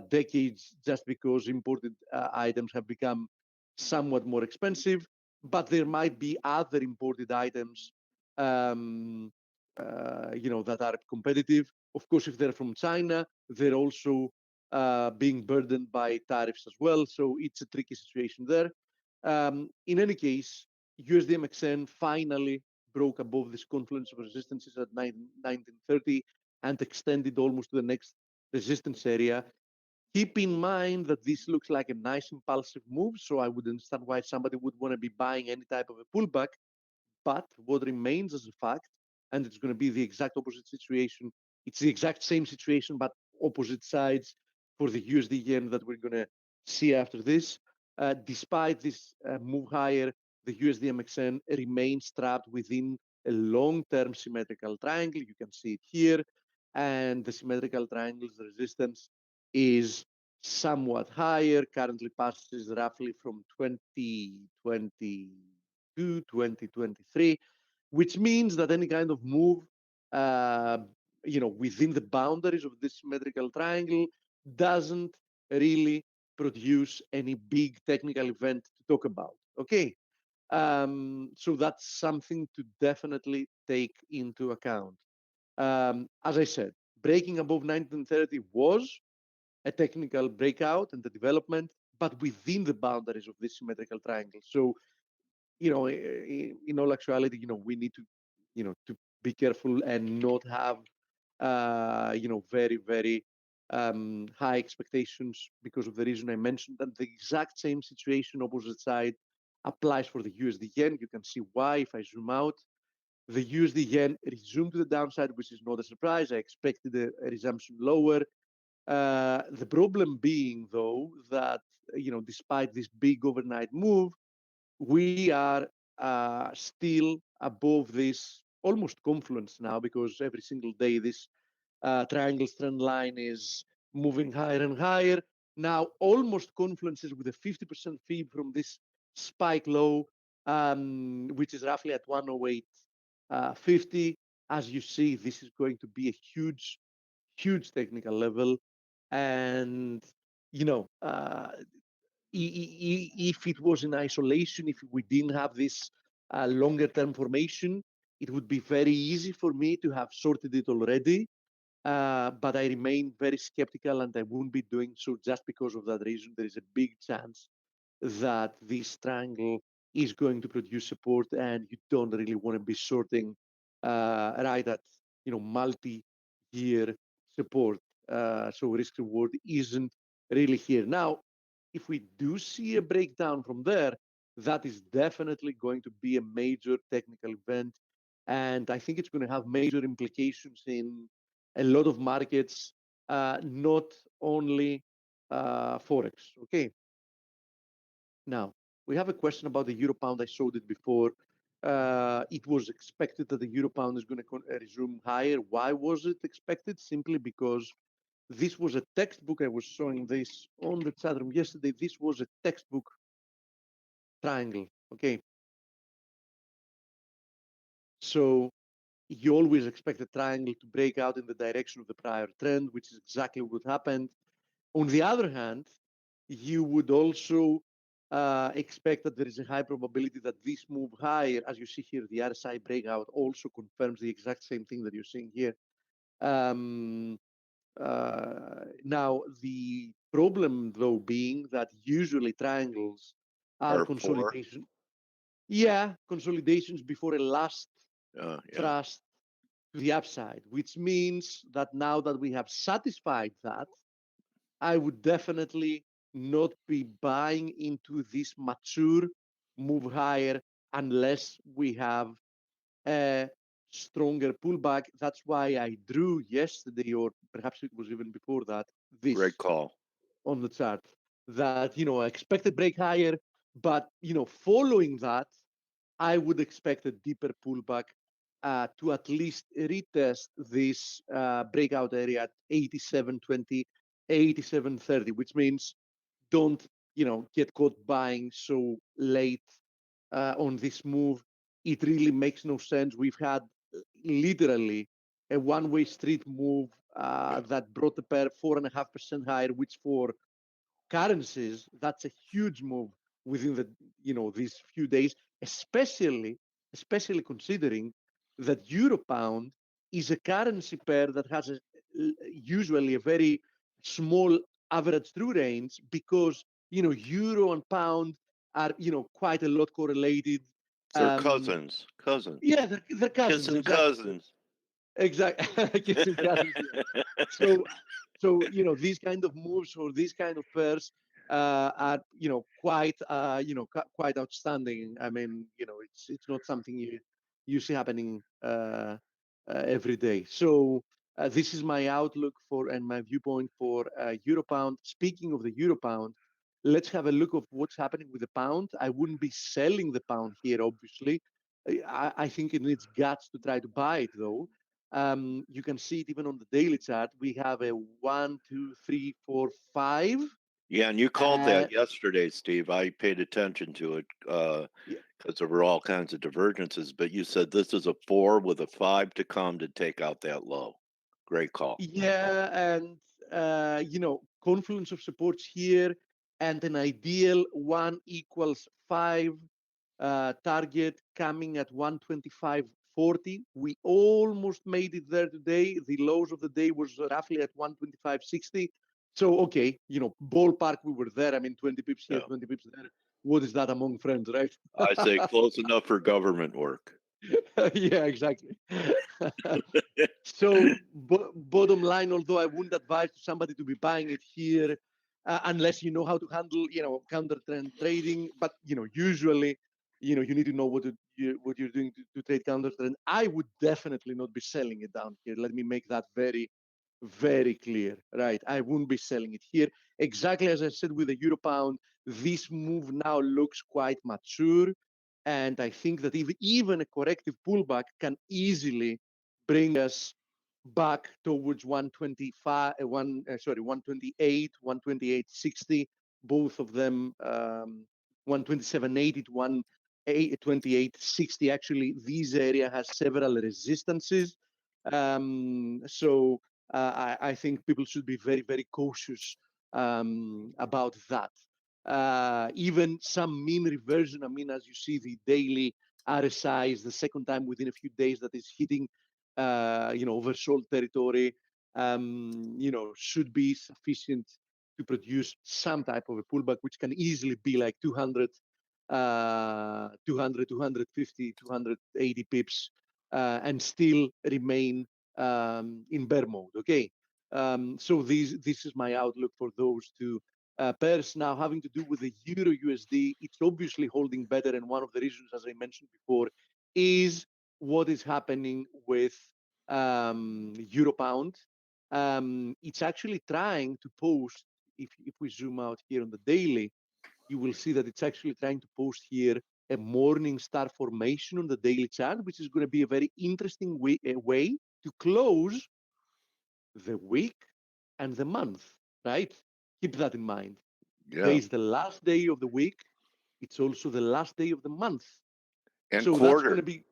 [SPEAKER 5] decades, just because imported items have become somewhat more expensive. But there might be other imported items, that are competitive. Of course, if they're from China, they're also being burdened by tariffs as well. So it's a tricky situation there. In any case, USD/MXN finally broke above this confluence of resistances at 1930 and extended almost to the next resistance area. Keep in mind that this looks like a nice impulsive move, so I would understand why somebody would want to be buying any type of a pullback. But what remains as a fact, and it's going to be the exact opposite situation, it's the exact same situation, but opposite sides for the USD yen that we're going to see after this. Despite this move higher, the USD MXN remains trapped within a long-term symmetrical triangle. You can see it here. And the symmetrical triangle's resistance is somewhat higher, currently passes roughly from 2022, 2023, which means that any kind of move, uh, within the boundaries of this symmetrical triangle doesn't really produce any big technical event to talk about. Okay, so that's something to definitely take into account. As I said, breaking above 1930 was a technical breakout and the development, but within the boundaries of this symmetrical triangle. So, in all actuality, we need to be careful and not have, very, very high expectations because of the reason I mentioned. And the exact same situation, opposite side, applies for the USD yen. You can see why if I zoom out. The USD yen resumed to the downside, which is not a surprise. I expected a resumption lower. The problem being, though, that despite this big overnight move, we are still above this almost confluence now because every single day this triangle trend line is moving higher and higher. Now almost confluences with a 50% fib from this spike low, which is roughly at 108.50. As you see, this is going to be a huge, huge technical level. And, you know, uh, if it was in isolation, if we didn't have this longer term formation, it would be very easy for me to have sorted it already. But I remain very skeptical and I won't be doing so just because of that reason. There is a big chance that this triangle is going to produce support and you don't really want to be sorting right at multi-year support. So risk reward isn't really here. Now, if we do see a breakdown from there, that is definitely going to be a major technical event. And I think it's going to have major implications in a lot of markets, not only Forex. Okay. Now, we have a question about the euro pound. I showed it before. It was expected that the euro pound is going to resume higher. Why was it expected? Simply because this was a textbook. I was showing this on the chat room yesterday. This was a textbook triangle. Okay. So you always expect a triangle to break out in the direction of the prior trend, which is exactly what happened. On the other hand, you would also expect that there is a high probability that this move higher, as you see here, the RSI breakout also confirms the exact same thing that you're seeing here. Now, the problem, though, being that usually triangles are
[SPEAKER 2] R4.
[SPEAKER 5] consolidation. Yeah, consolidations before a last
[SPEAKER 2] Yeah.
[SPEAKER 5] thrust to the upside, which means that now that we have satisfied that, I would definitely not be buying into this mature move higher unless we have a stronger pullback. That's why I drew yesterday, or perhaps it was even before that,
[SPEAKER 2] Great
[SPEAKER 5] this
[SPEAKER 2] call.
[SPEAKER 5] on the chart that, I expected break higher, but, following that, I would expect a deeper pullback to at least retest this breakout area at 87.20, 87.30, which means don't, get caught buying so late on this move. It really makes no sense. We've had literally a one-way street move that brought the pair 4.5% higher, which for currencies, that's a huge move within these few days, especially considering that euro pound is a currency pair that has usually a very small average true range because euro and pound are quite a lot correlated.
[SPEAKER 2] They're
[SPEAKER 5] um
[SPEAKER 2] cousins. Cousins.
[SPEAKER 5] yeah, they're cousins,
[SPEAKER 2] Kissing
[SPEAKER 5] exactly.
[SPEAKER 2] cousins.
[SPEAKER 5] Exactly. Kitchen cabins, yeah. So, these kind of moves or these kind of pairs are, quite, quite outstanding. I mean, it's not something you see happening every day. So this is my outlook for and my viewpoint for euro pound. Speaking of the euro pound, let's have a look of what's happening with the pound. I wouldn't be selling the pound here, obviously. I think it needs guts to try to buy it, though. You can see it even on the daily chart. We have a 1, 2, 3, 4, 5.
[SPEAKER 2] Yeah, and you called
[SPEAKER 5] Uh,
[SPEAKER 2] that yesterday, Steve. I paid attention to it
[SPEAKER 5] yeah,
[SPEAKER 2] because there were all kinds of divergences. But you said this is a 4 with a 5 to come to take out that low. Great call.
[SPEAKER 5] yeah, and confluence of supports here, and an ideal 1 equals 5 target coming at 125.40. We almost made it there today. The lows of the day was roughly at 125.60. So, okay, ballpark, we were there. I mean, 20 pips here,
[SPEAKER 2] Yeah.
[SPEAKER 5] 20 pips there. What is that among friends, right?
[SPEAKER 2] I say close enough for government work.
[SPEAKER 5] Yeah, exactly. So, bottom line, although I wouldn't advise somebody to be buying it here unless you know how to handle, counter trend trading. But usually, you need to know what you're doing to trade counter trend. I would definitely not be selling it down here. Let me make that very, very clear, right? I wouldn't be selling it here. Exactly as I said with the euro pound, this move now looks quite mature. And I think that even a corrective pullback can easily bring us back towards 125, 128, 128.60, both of them 127.80 to 128.60. Actually, this area has several resistances. So I think people should be very, very cautious about that. Even some mean reversion, I mean, as you see, the daily RSI is the second time within a few days that is hitting oversold territory, should be sufficient to produce some type of a pullback, which can easily be like 200, 200, 250, 280 pips, and still remain in bear mode. Okay. So this is my outlook for those two pairs. Now, having to do with the Euro USD, it's obviously holding better. And one of the reasons, as I mentioned before, is what is happening with euro pound. It's actually trying to post, if we zoom out here on the daily, you will see that it's actually trying to post here a morning star formation on the daily chart, which is going to be a very interesting way to close the week and the month, right? Keep that in mind. Today
[SPEAKER 2] Yeah.
[SPEAKER 5] is the last day of the week. It's also the last day of the month.
[SPEAKER 2] And
[SPEAKER 5] So that's going
[SPEAKER 2] quarter,
[SPEAKER 5] to be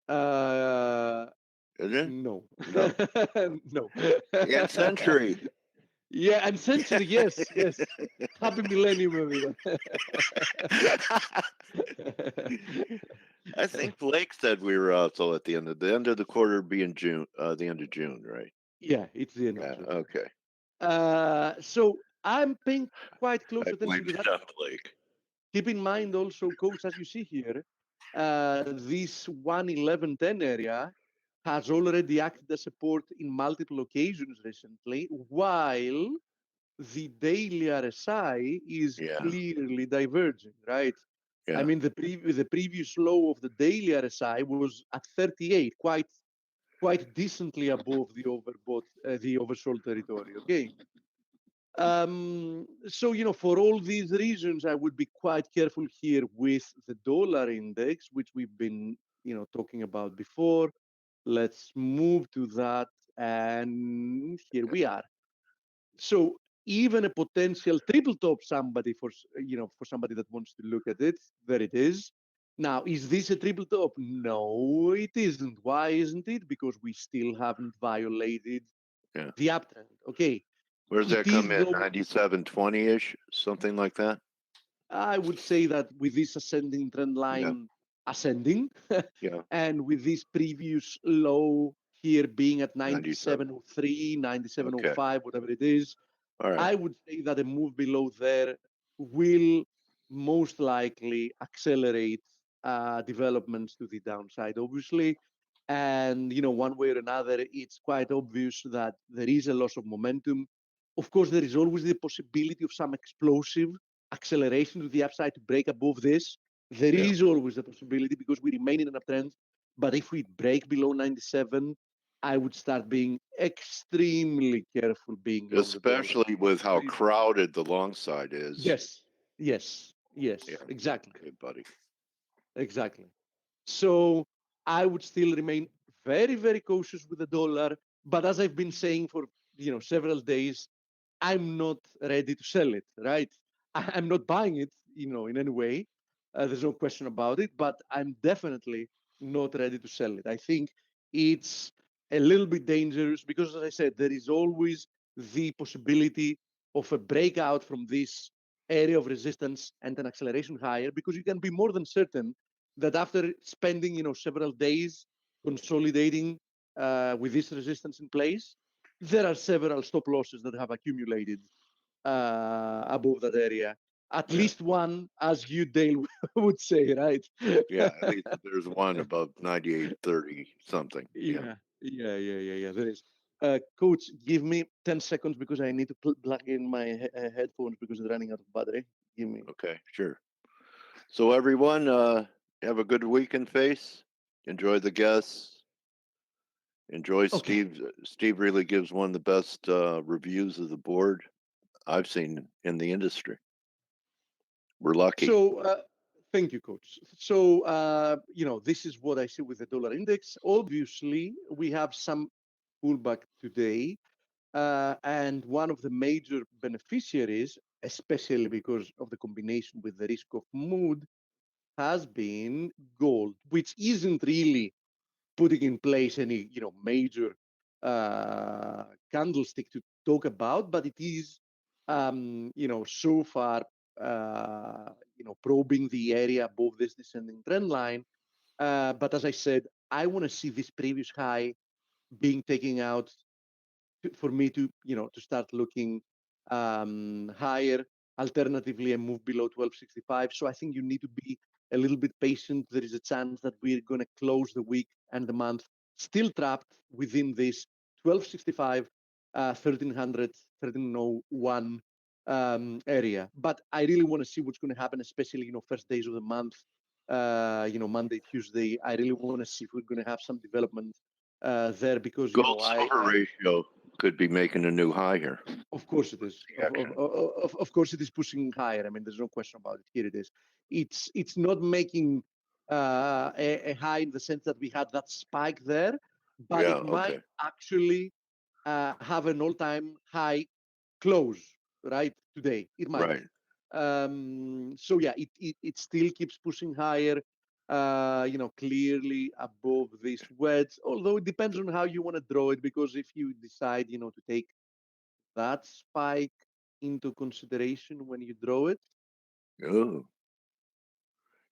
[SPEAKER 5] uh,
[SPEAKER 2] isn't it?
[SPEAKER 5] no.
[SPEAKER 2] No.
[SPEAKER 5] No.
[SPEAKER 2] And century.
[SPEAKER 5] Yeah, and century, yes, yes. Happy millennium, everyone.
[SPEAKER 2] I think Blake said we were also at the end of the quarter being June, the end of June, right?
[SPEAKER 5] Yeah, it's the end of
[SPEAKER 2] Yeah.
[SPEAKER 5] June.
[SPEAKER 2] Okay.
[SPEAKER 5] So I'm paying quite close
[SPEAKER 2] I
[SPEAKER 5] attention
[SPEAKER 2] blamed
[SPEAKER 5] to
[SPEAKER 2] it
[SPEAKER 5] that.
[SPEAKER 2] on Blake.
[SPEAKER 5] Keep in mind also, coach, as you see here, this 111.10 area has already acted as support in multiple occasions recently, while the daily RSI is
[SPEAKER 2] Yeah.
[SPEAKER 5] clearly diverging, right? I
[SPEAKER 2] Yeah.
[SPEAKER 5] mean, the previous low of the daily RSI was at 38, quite decently above the oversold territory. Okay. So, for all these reasons, I would be quite careful here with the dollar index, which we've been, talking about before. Let's move to that. And here we are. So even a potential triple top somebody for somebody that wants to look at it, there it is. Now, is this a triple top? No, it isn't. Why isn't it? Because we still haven't violated
[SPEAKER 2] Yeah.
[SPEAKER 5] the uptrend. Okay.
[SPEAKER 2] Where does
[SPEAKER 5] It
[SPEAKER 2] that come
[SPEAKER 5] is
[SPEAKER 2] in?
[SPEAKER 5] though,
[SPEAKER 2] 97.20-ish, something like that?
[SPEAKER 5] I would say that with this ascending trend
[SPEAKER 2] Yeah.
[SPEAKER 5] line ascending,
[SPEAKER 2] Yeah.
[SPEAKER 5] and with this previous low here being at
[SPEAKER 2] 97.
[SPEAKER 5] 97.03,
[SPEAKER 2] Okay.
[SPEAKER 5] 97.05, whatever it is,
[SPEAKER 2] All right.
[SPEAKER 5] I would say that a move below there will most likely accelerate developments to the downside. Obviously, And one way or another, it's quite obvious that there is a loss of momentum. Of course, there is always the possibility of some explosive acceleration to the upside to break above this. There
[SPEAKER 2] Yeah.
[SPEAKER 5] is always a possibility because we remain in an uptrend. But if we break below 97, I would start being extremely careful being long the dollar.
[SPEAKER 2] Especially with how crowded the long side is.
[SPEAKER 5] Yes, yes, yes,
[SPEAKER 2] Yeah.
[SPEAKER 5] exactly,
[SPEAKER 2] Okay, buddy.
[SPEAKER 5] exactly. So I would still remain very, very cautious with the dollar. But as I've been saying for several days, I'm not ready to sell it, right? I'm not buying it, in any way. There's no question about it, but I'm definitely not ready to sell it. I think it's a little bit dangerous because, as I said, there is always the possibility of a breakout from this area of resistance and an acceleration higher, because you can be more than certain that after spending, several days consolidating with this resistance in place, there are several stop losses that have accumulated above that area. At
[SPEAKER 2] Yeah.
[SPEAKER 5] least one, as you, Dale, would say, right?
[SPEAKER 2] Yeah, at least there's one above 98.30 something.
[SPEAKER 5] Yeah, yeah. There is. Coach, give me 10 seconds because I need to plug in my headphones because they're running out of battery. Give me.
[SPEAKER 2] Okay, sure. So everyone, have a good weekend, Face. Enjoy the guests. Enjoy
[SPEAKER 5] Okay.
[SPEAKER 2] Steve. Steve really gives one of the best reviews of the board I've seen in the industry. We're lucky.
[SPEAKER 5] So, thank you, Coach. So, this is what I see with the dollar index. Obviously, we have some pullback today. And one of the major beneficiaries, especially because of the combination with the risk of mood, has been gold, which isn't really putting in place any major candlestick to talk about, but it is so far probing the area above this descending trend line. But as I said, I want to see this previous high being taken out for me to to start looking higher. Alternatively, a move below 1265. So I think you need to be a little bit patient. There is a chance that we're going to close the week and the month still trapped within this 1265, 1300, 1301 area. But I really want to see what's going to happen, especially first days of the month. Monday, Tuesday. I really want to see if we're going to have some development there because
[SPEAKER 2] Gold silver ratio could be making a new high here.
[SPEAKER 5] of course it is. Of course it is pushing higher. I mean, there's no question about it. Here it is. It's not making a high in the sense that we had that spike there, but
[SPEAKER 2] Yeah,
[SPEAKER 5] it might
[SPEAKER 2] okay.
[SPEAKER 5] actually have an all-time high close right today. It might.
[SPEAKER 2] Right.
[SPEAKER 5] So yeah, it still keeps pushing higher. Clearly above this wedge. Although it depends on how you want to draw it, because if you decide, to take that spike into consideration when you draw it.
[SPEAKER 2] Oh.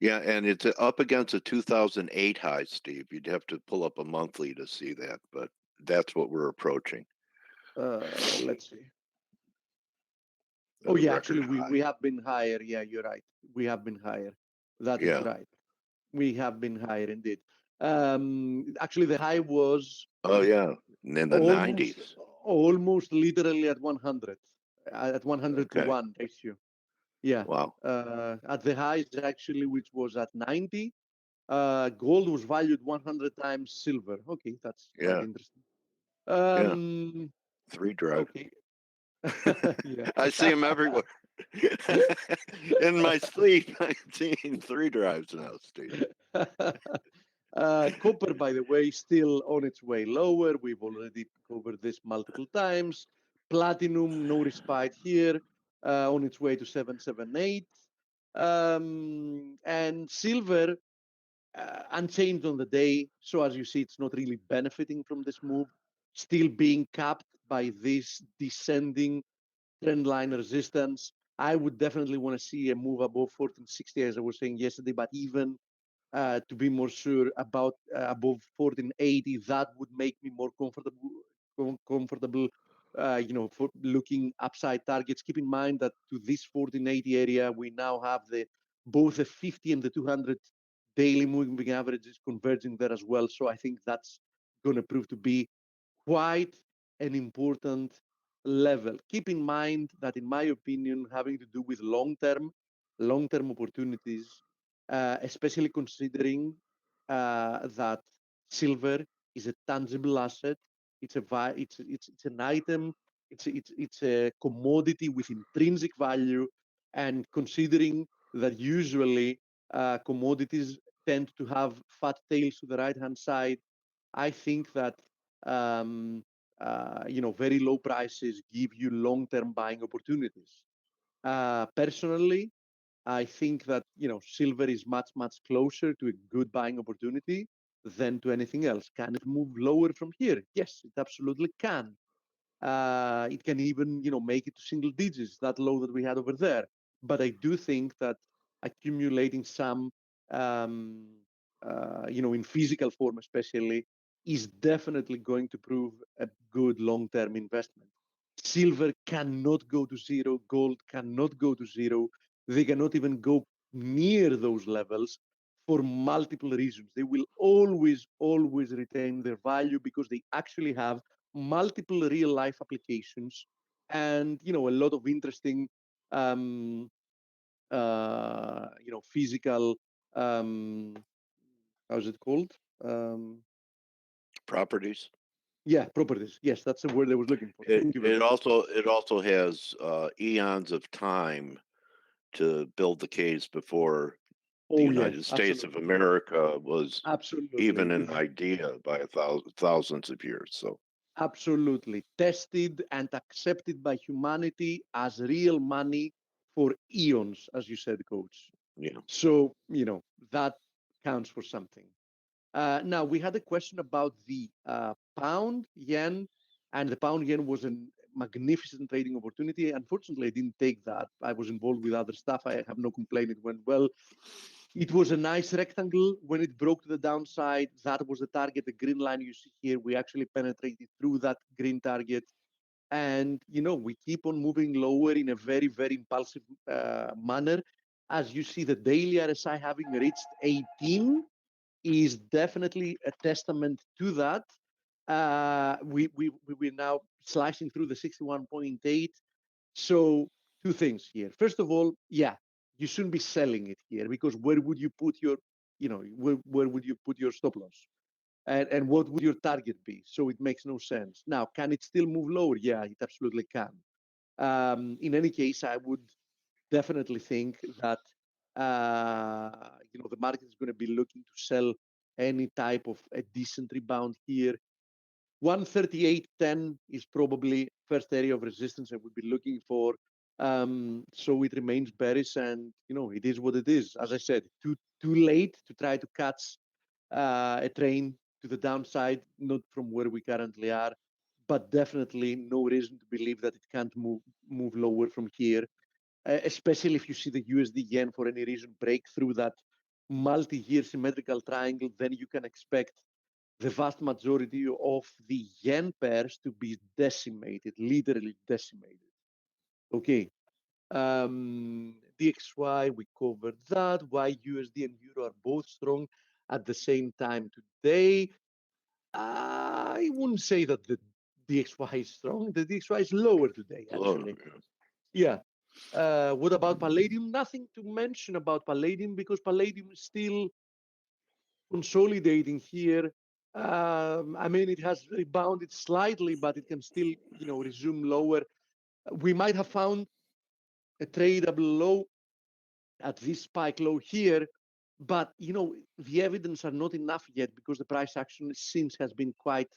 [SPEAKER 2] Yeah, and it's up against a 2008 high, Steve. You'd have to pull up a monthly to see that, but that's what we're approaching.
[SPEAKER 5] Let's see. Oh yeah, actually we have been higher. Yeah, you're right. We have been higher. That is right. We have been higher indeed. Actually the high was
[SPEAKER 2] in the 90s.
[SPEAKER 5] Almost literally at 100, at 100 to 1 ratio. Yeah.
[SPEAKER 2] Wow.
[SPEAKER 5] At the highs actually, which was at 90, gold was valued 100 times silver. Okay, that's quite interesting.
[SPEAKER 2] Yeah. 3 drive.
[SPEAKER 5] Okay. Yeah.
[SPEAKER 2] I see them everywhere. In my sleep, I'm seeing 3 drives now, Steve.
[SPEAKER 5] Copper, by the way, still on its way lower. We've already covered this multiple times. Platinum, no respite here, on its way to 778. And silver, unchanged on the day. So as you see, it's not really benefiting from this move, still being capped by this descending trend line resistance. I would definitely want to see a move above 1460, as I was saying yesterday, but even to be more sure about above 1480, that would make me more comfortable, for looking upside targets. Keep in mind that to this 1480 area, we now have both the 50 and the 200 daily moving average is converging there as well. So I think that's going to prove to be quite an important level. Keep in mind that, in my opinion, having to do with long-term opportunities, especially considering that silver is a tangible asset. It's an item. It's a commodity with intrinsic value, and considering that usually commodities tend to have fat tails to the right-hand side, I think that very low prices give you long-term buying opportunities. Personally, I think that silver is much closer to a good buying opportunity than to anything else. Can it move lower from here? Yes, it absolutely can. It can even make it to single digits, that low that we had over there. But I do think that accumulating some um, in physical form especially, is definitely going to prove a good long-term investment. Silver cannot go to zero. Gold cannot go to zero. They cannot even go near those levels for multiple reasons. They will always retain their value because they actually have multiple real-life applications and a lot of interesting physical how's it called?
[SPEAKER 2] Properties.
[SPEAKER 5] Yeah, properties. Yes, that's the word I was looking for. Thank you very
[SPEAKER 2] It
[SPEAKER 5] much.
[SPEAKER 2] also has eons of time to build the case before the
[SPEAKER 5] Oh yes,
[SPEAKER 2] United States of
[SPEAKER 5] absolutely,
[SPEAKER 2] America was even
[SPEAKER 5] absolutely.
[SPEAKER 2] an idea by thousands of years. So
[SPEAKER 5] Absolutely tested and accepted by humanity as real money for eons, as you said, Coach.
[SPEAKER 2] yeah,
[SPEAKER 5] So that counts for something. Now, we had a question about the pound yen, and the pound yen was a magnificent trading opportunity. Unfortunately, I didn't take that. I was involved with other stuff. I have no complaint. It went well. It was a nice rectangle. When it broke to the downside, that was the target. The green line you see here, we actually penetrated through that green target. And, we keep on moving lower in a very impulsive manner. As you see, the daily RSI having reached 18 is definitely a testament to that. We're now slicing through the 61.8. So two things here. First of all, yeah, you shouldn't be selling it here because where would you put your, where would you put your stop loss? And what would your target be? So it makes no sense. Now, can it still move lower? Yeah, it absolutely can. In any case, I would definitely think that the market is going to be looking to sell any type of a decent rebound here. 138.10 is probably first area of resistance I would be looking for. So it remains bearish, and it is what it is. As I said, too late to try to catch a train to the downside, not from where we currently are, but definitely no reason to believe that it can't move lower from here, especially if you see the USD yen for any reason break through that multi-year symmetrical triangle, then you can expect the vast majority of the yen pairs to be decimated, literally decimated. Okay. DXY, we covered that. Why USD and Euro are both strong at the same time today. I wouldn't say that the DXY is strong. The DXY is lower today, actually. Yeah. What about palladium? Nothing to mention about palladium because palladium is still consolidating here. I mean, it has rebounded slightly, but it can still, resume lower. We might have found a tradable low at this spike low here, but the evidence are not enough yet because the price action since has been quite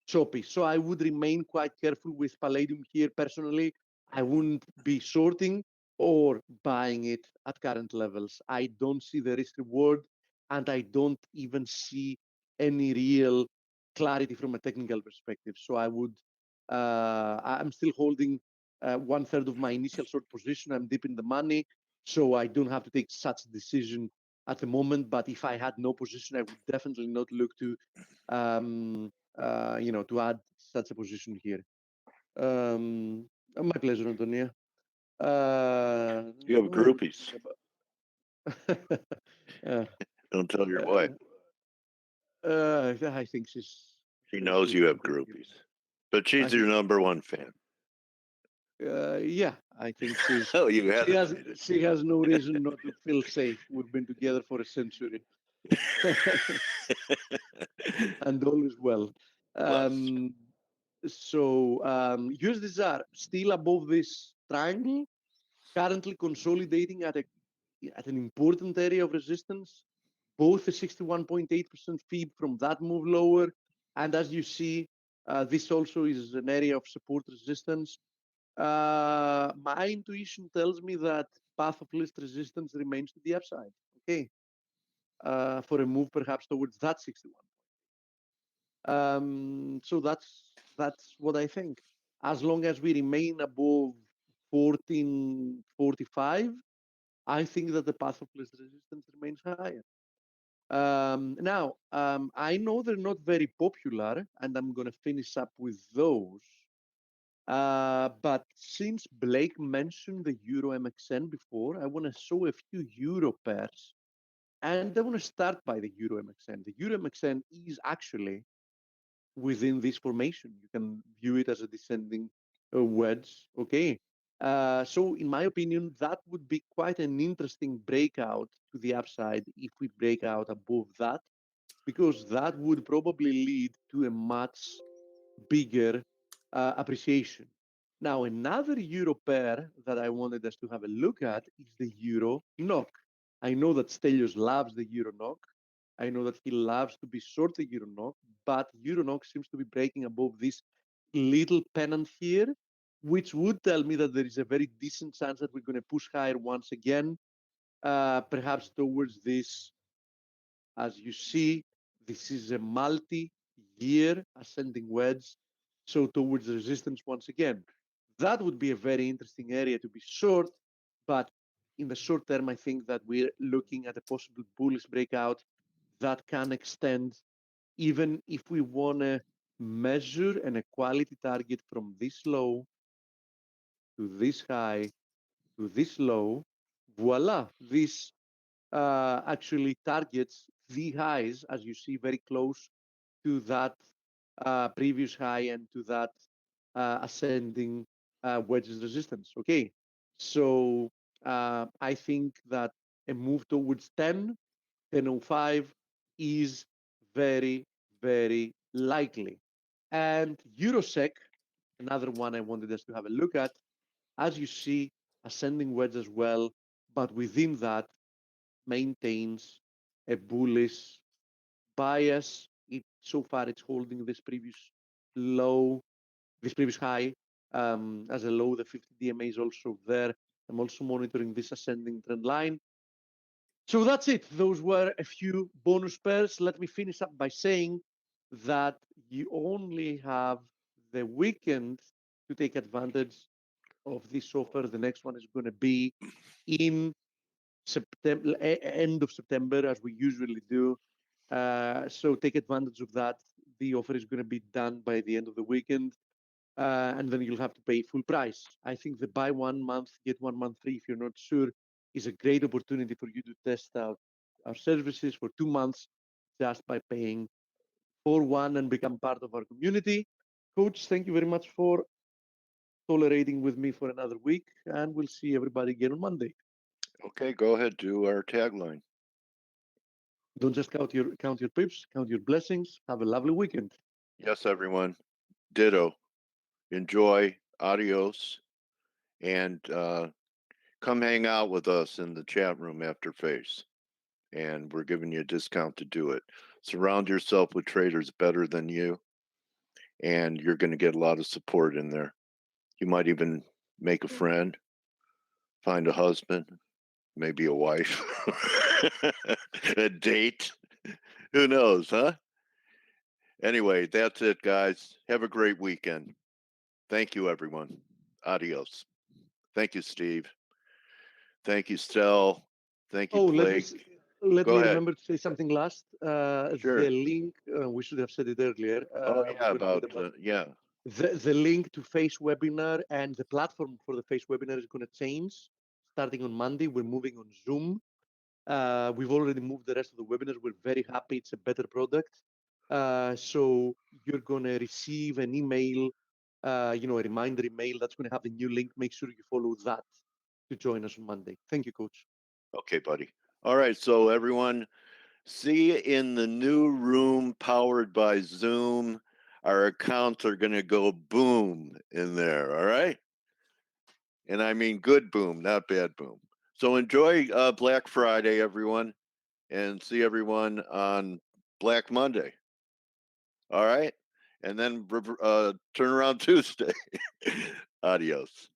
[SPEAKER 5] choppy. So I would remain quite careful with palladium here personally. I wouldn't be shorting or buying it at current levels. I don't see the risk reward, and I don't even see any real clarity from a technical perspective. So I'm still holding 1/3 of my initial short position. I'm deep in the money, so I don't have to take such a decision at the moment. But if I had no position, I would definitely not look to to add such a position here. My pleasure, Antonia.
[SPEAKER 2] you have
[SPEAKER 5] What was
[SPEAKER 2] groupies.
[SPEAKER 5] uh,
[SPEAKER 2] Don't tell your
[SPEAKER 5] Uh,
[SPEAKER 2] wife.
[SPEAKER 5] I think
[SPEAKER 2] She knows you have groupies, but she's your number one fan.
[SPEAKER 5] Yeah, I think
[SPEAKER 2] Oh, you hesitated.
[SPEAKER 5] she has no reason not to feel safe. We've been together for a century, and all is well.
[SPEAKER 2] Well,
[SPEAKER 5] USDs are still above this triangle, currently consolidating at an important area of resistance, both a 61.8% feed from that move lower, and as you see, this also is an area of support resistance. My intuition tells me that path of least resistance remains to the upside. Okay, for a move perhaps towards that 61. So that's what I think. As long as we remain above 1445, I think that the path of least resistance remains higher. I know they're not very popular, and I'm going to finish up with those. But since Blake mentioned the Euro MXN before, I want to show a few Euro pairs. And I want to start by the Euro MXN. The Euro MXN is actually within this formation. You can view it as a descending wedge. Okay. So in my opinion, that would be quite an interesting breakout to the upside if we break out above that, because that would probably lead to a much bigger appreciation. Now, another euro pair that I wanted us to have a look at is the euro NOK. I know that Stelios loves the euro NOK. I know that he loves to be short the euro NOK, but euro NOK seems to be breaking above this little pennant here, which would tell me that there is a very decent chance that we're going to push higher once again, perhaps towards this. As you see, this is a multi-year ascending wedge, so towards resistance once again. That would be a very interesting area to be short, but in the short term, I think that we're looking at a possible bullish breakout that can extend, even if we want to measure an equality target from this low to this high to this low. Voila, this actually targets the highs, as you see, very close to that previous high and to that ascending wedges resistance. Okay, so I think that a move towards 10.05 is very, very likely. And Eurosec, another one I wanted us to have a look at, as you see, ascending wedge as well, but within that maintains a bullish bias. So far, it's holding this previous low, this previous high as a low. The 50 DMA is also there. I'm also monitoring this ascending trend line. So that's it. Those were a few bonus pairs. Let me finish up by saying that you only have the weekend to take advantage of this offer. The next one is going to be in September, end of September, as we usually do. So take advantage of that. The offer is going to be done by the end of the weekend, and then you'll have to pay full price. I think the buy 1 month, get 1 month free if you're not sure is a great opportunity for you to test out our services for 2 months just by paying for one and become part of our community. Coach, thank you very much for tolerating with me for another week, and we'll see everybody again on Monday.
[SPEAKER 2] Okay, go ahead. Do our tagline.
[SPEAKER 5] Don't just count your pips, count your blessings. Have a lovely weekend.
[SPEAKER 2] Yes, everyone. Ditto. Enjoy. Adios. And come hang out with us in the chat room after face. And we're giving you a discount to do it. Surround yourself with traders better than you, and you're going to get a lot of support in there. You might even make a friend, find a husband, maybe a wife, a date. Who knows, huh? Anyway, that's it, guys. Have a great weekend. Thank you, everyone. Adios. Thank you, Steve. Thank you, Stel. Thank you, Blake.
[SPEAKER 5] Let
[SPEAKER 2] Go
[SPEAKER 5] me
[SPEAKER 2] ahead.
[SPEAKER 5] remember to say something last.
[SPEAKER 2] Sure.
[SPEAKER 5] The link, we should have said it earlier.
[SPEAKER 2] Oh, yeah, yeah.
[SPEAKER 5] The link to Face Webinar and the platform for the Face Webinar is going to change starting on Monday. We're moving on Zoom. We've already moved the rest of the webinars. We're very happy. It's a better product. So you're going to receive an email, a reminder email that's going to have the new link. Make sure you follow that to join us on Monday. Thank you, Coach.
[SPEAKER 2] Okay, buddy. All right. So everyone, see you in the new room powered by Zoom. Our accounts are going to go boom in there. All right. And I mean good boom, not bad boom. So enjoy Black Friday, everyone, and see everyone on Black Monday. All right. And then turn around Tuesday. Adios.